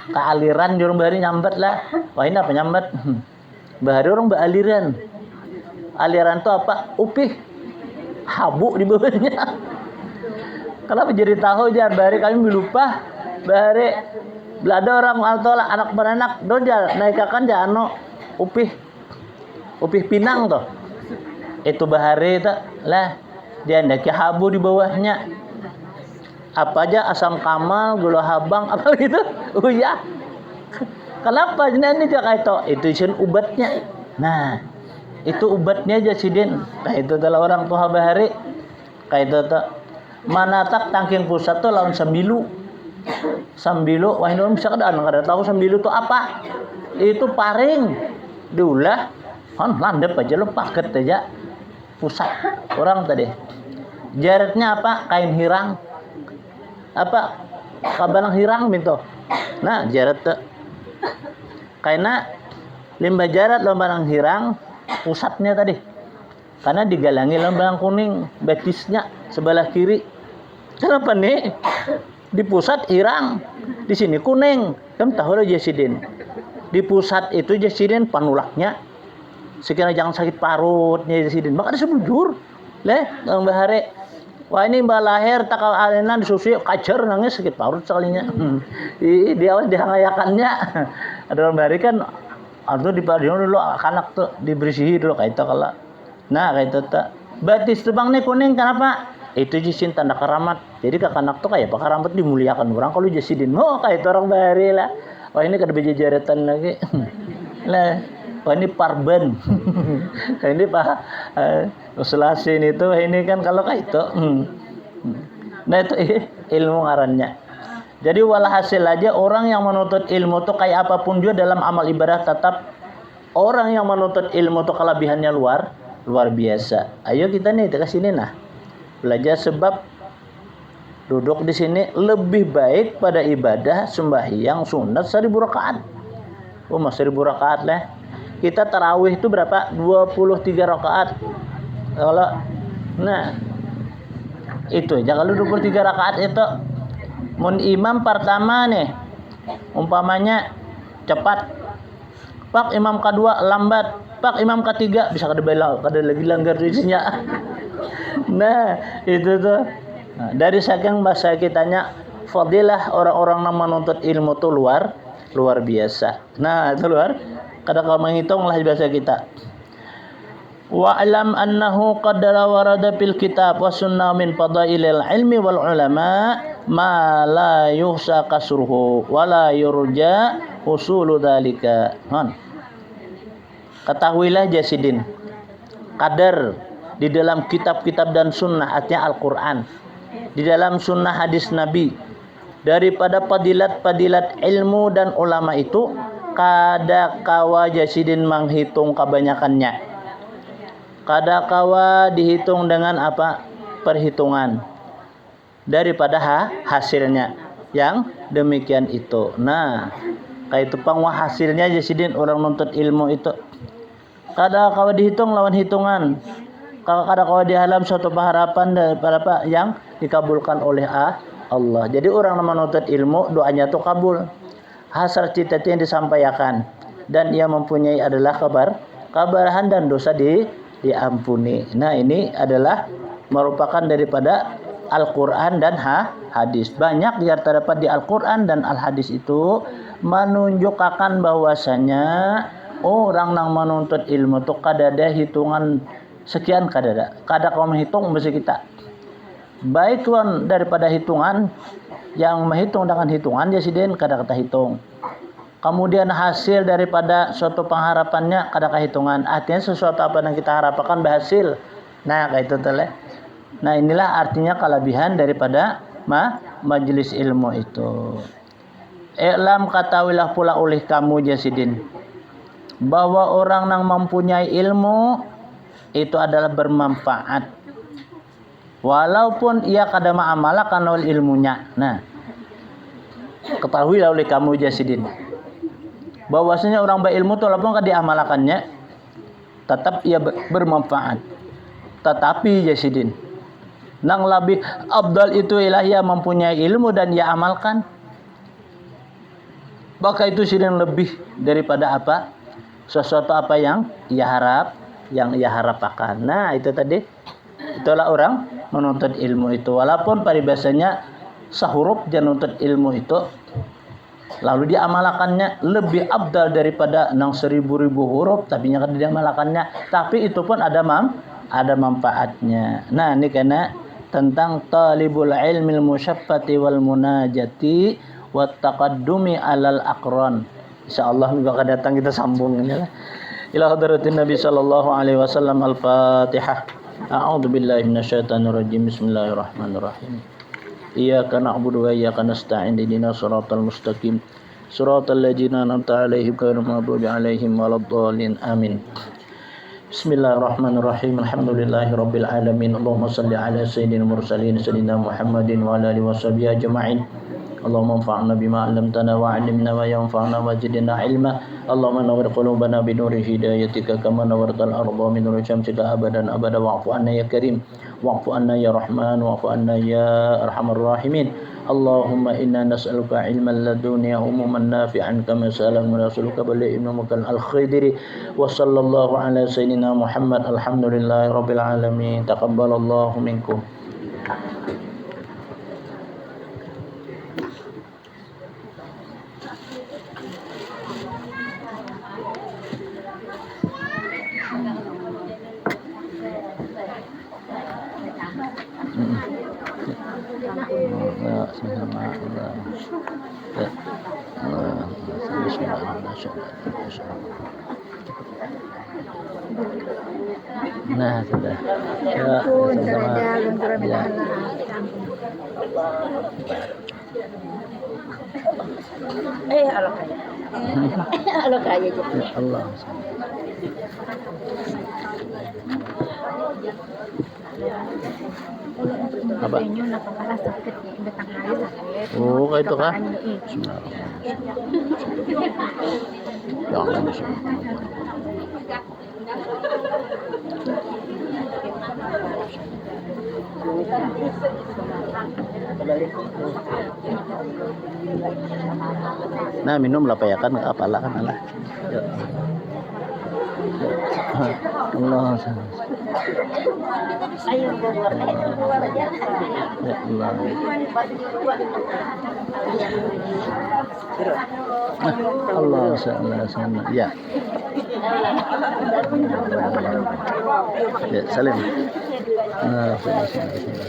Kealiran di orang bahari nyambat lah. Wah ini apa nyambat? Bahari orang beraliran. Aliran itu apa? Upih, habu di bawahnya. Kenapa jadi tahu jar bahari kami lupa bahari belada orang altola anak beranak dojal naikakan jano upih pinang tuh itu bahari tak lah dia ndak habu di bawahnya apa aja asam kamal gula habang apa gitu ya kenapa ini dia kayak itu isin ubatnya nah itu ubatnya aja sidin nah itu adalah orang tua bahari kayak itu tuh mana tak tangking pusat tuh lawan sambilu wah ini orang bisa kada tahu sambilu itu apa itu paring diulah kan landep aja lo paket aja pusat orang tadi jaretnya apa kain hirang apa kabalang hirang minto nah jaret tuh kaina limbah jaret lembarang hirang pusatnya tadi karena digalangi lembarang kuning betisnya sebelah kiri kenapa nih di pusat hirang, di sini kuning. Kan tahu lah jasidin. Di pusat itu jasidin panulaknya. Sekiranya jangan sakit parutnya jasidin. Maka ada sebujur. Bang bahare. Wah ini mbak lahir takal alena disusui kacer nangis sakit parut sekalinya. Di awal dihangayakannya. Ada orang bahari kan atau di padion dulu anak tuh dibersihi dulu kayak itu kalau. Nah kayak itu tak. Batis tebang nih kuning kenapa? Itu jisin tanda keramat. Jadi kakanak tuh kayak keramat dimuliakan orang kalau jasidin. Kayak itu orang bahari lah. Wah ini kada beja jaretan lagi. Lah, wah ini parben. Ini Pak Selasin itu ini kan kalau kayak itu. Nah itu ilmu ngarannya. Jadi walhasil aja orang yang menuntut ilmu tuh kayak apapun juga dalam amal ibadah tetap orang yang menuntut ilmu tuh kelebihannya luar biasa. Ayo kita nih ke sini nah. Belajar sebab duduk di sini lebih baik pada ibadah sembahyang sunat 1000 rakaat. Mas 1000 rakaat lah. Kita tarawih itu berapa? 23 rakaat. Kalau nah Itu aja kalau 23 rakaat itu. Mun imam pertama nih umpamanya cepat, pak imam kedua lambat, pak imam ketiga bisa kada lagi langgar isinya. Nah itu tuh. Nah, dari saking bahasa kitanya fadilah orang-orang yang menuntut ilmu tuh luar biasa. Nah itu luar kada kalau menghitung lah bahasa kita. Wa'lam annahu qad warada fil kitab wa sunnah min fadailil ilmi wal ulama ma la yuhsa kasruhu wa la yurja husulu dzalika. Ketahuilah Jasidin, kadar di dalam kitab-kitab dan sunnah, artinya Al-Quran, di dalam sunnah hadis Nabi, daripada padilat-padilat ilmu dan ulama itu kada kawa Jasidin menghitung kebanyakannya, kada kawa dihitung dengan apa perhitungan daripada hasilnya yang demikian itu. Nah kayak itu pangwa hasilnya Jasidin orang nuntut ilmu itu kada kawa dihitung lawan hitungan, kada kawa dihalam suatu pengharapan daripada apa yang dikabulkan oleh Allah. Jadi orang yang menuntut ilmu doanya tuh kabul, hasrat cita-cita yang disampaikan, dan ia mempunyai adalah kabarahan dan dosa diampuni. Nah ini adalah merupakan daripada Al-Quran dan hadis. Banyak di terdapat di Al-Quran dan Al-Hadis itu menunjukkan bahwasanya orang yang menuntut ilmu itu kada ada hitungan sekian, kada kau menghitung mesti kita. Baik tuan daripada hitungan yang menghitung dengan hitungan Jasidin kada kata hitung. Kemudian hasil daripada suatu pengharapannya kada kehitungan. Artinya sesuatu apa yang kita harapkan berhasil. Nah kayak itu tele. Nah inilah artinya kelebihan daripada majelis ilmu itu. I'lam katawilah pula oleh kamu Jasidin, bahwa orang yang mempunyai ilmu itu adalah bermanfaat, walaupun ia kada ma'amalakan oleh ilmunya. Nah ketahuilah oleh kamu Jasidin, bahwasanya orang berilmu itu walaupun kada diamalkannya tetap ia bermanfaat. Tetapi Jasidin, nang lebih abdal itu ialah ia mempunyai ilmu dan ia amalkan. Maka itu sidin lebih daripada apa? Sesuatu apa yang ia harapkan. Nah itu tadi, itulah orang menuntut ilmu itu. Walaupun paribasanya sahuruf dia nuntut ilmu itu, lalu dia amalkannya lebih abdal daripada nang 1000 huruf, tapi nya kan dia amalkannya, tapi itu pun ada manfaatnya. Nah ini karena tentang talibul ilmil musyaffati wal munajati wat taqaddumi alal aqran. Insyaallah minggu akan datang kita sambung ini lah. Ila hadratin Nabi sallallahu alaihi wasallam. Al-Fatihah. A'udzu billahi minasyaitonir rajim. Bismillahirrahmanirrahim. Iyyaka na'budu wa iyyaka nasta'in. Ihdinas shiratal mustaqim. Shiratal ladzina an'amta 'alaihim ghairil maghdubi 'alaihim waladdallin. Amin. Bismillahirrahmanirrahim. Alhamdulillahirabbil alamin. Allahumma shalli ala sayyidil mursalin sayyidina Muhammadin wa ala alihi washabihi ajma'in. Allahumma anfa'na bima 'allamtana wa 'allimna ma yanfa'una wa zidna 'ilma. Allahumma nawwir qulubana bi nuri hidayatika kama nawwartal arda min nuri syamsika abadan abada wa'fu 'anna ya karim wa'fu 'anna ya rahman wa'fu 'anna ya arhamar rahimin. Allahumma inna nas'aluka 'ilman ladunya umuman nafi'an kama sa'ala rasuluka balli ibnumukal al-khidri wa sallallahu ala sayyidina Muhammad. Alhamdulillahi rabbil alamin. Taqabbalallahu minkum. Nah sudah ya, sama-sama ya. Allah kaya je. Ya Allah. Apa? Oh, kayak itu kah? Ya Allah. Nah, minum lah ya kan apalah kan Allah. Ya. Allah. Ayun, bubuhat. Bubuhat aja. Ya Allah. Allah sana. Ya. Ya, salim. Nah, sini.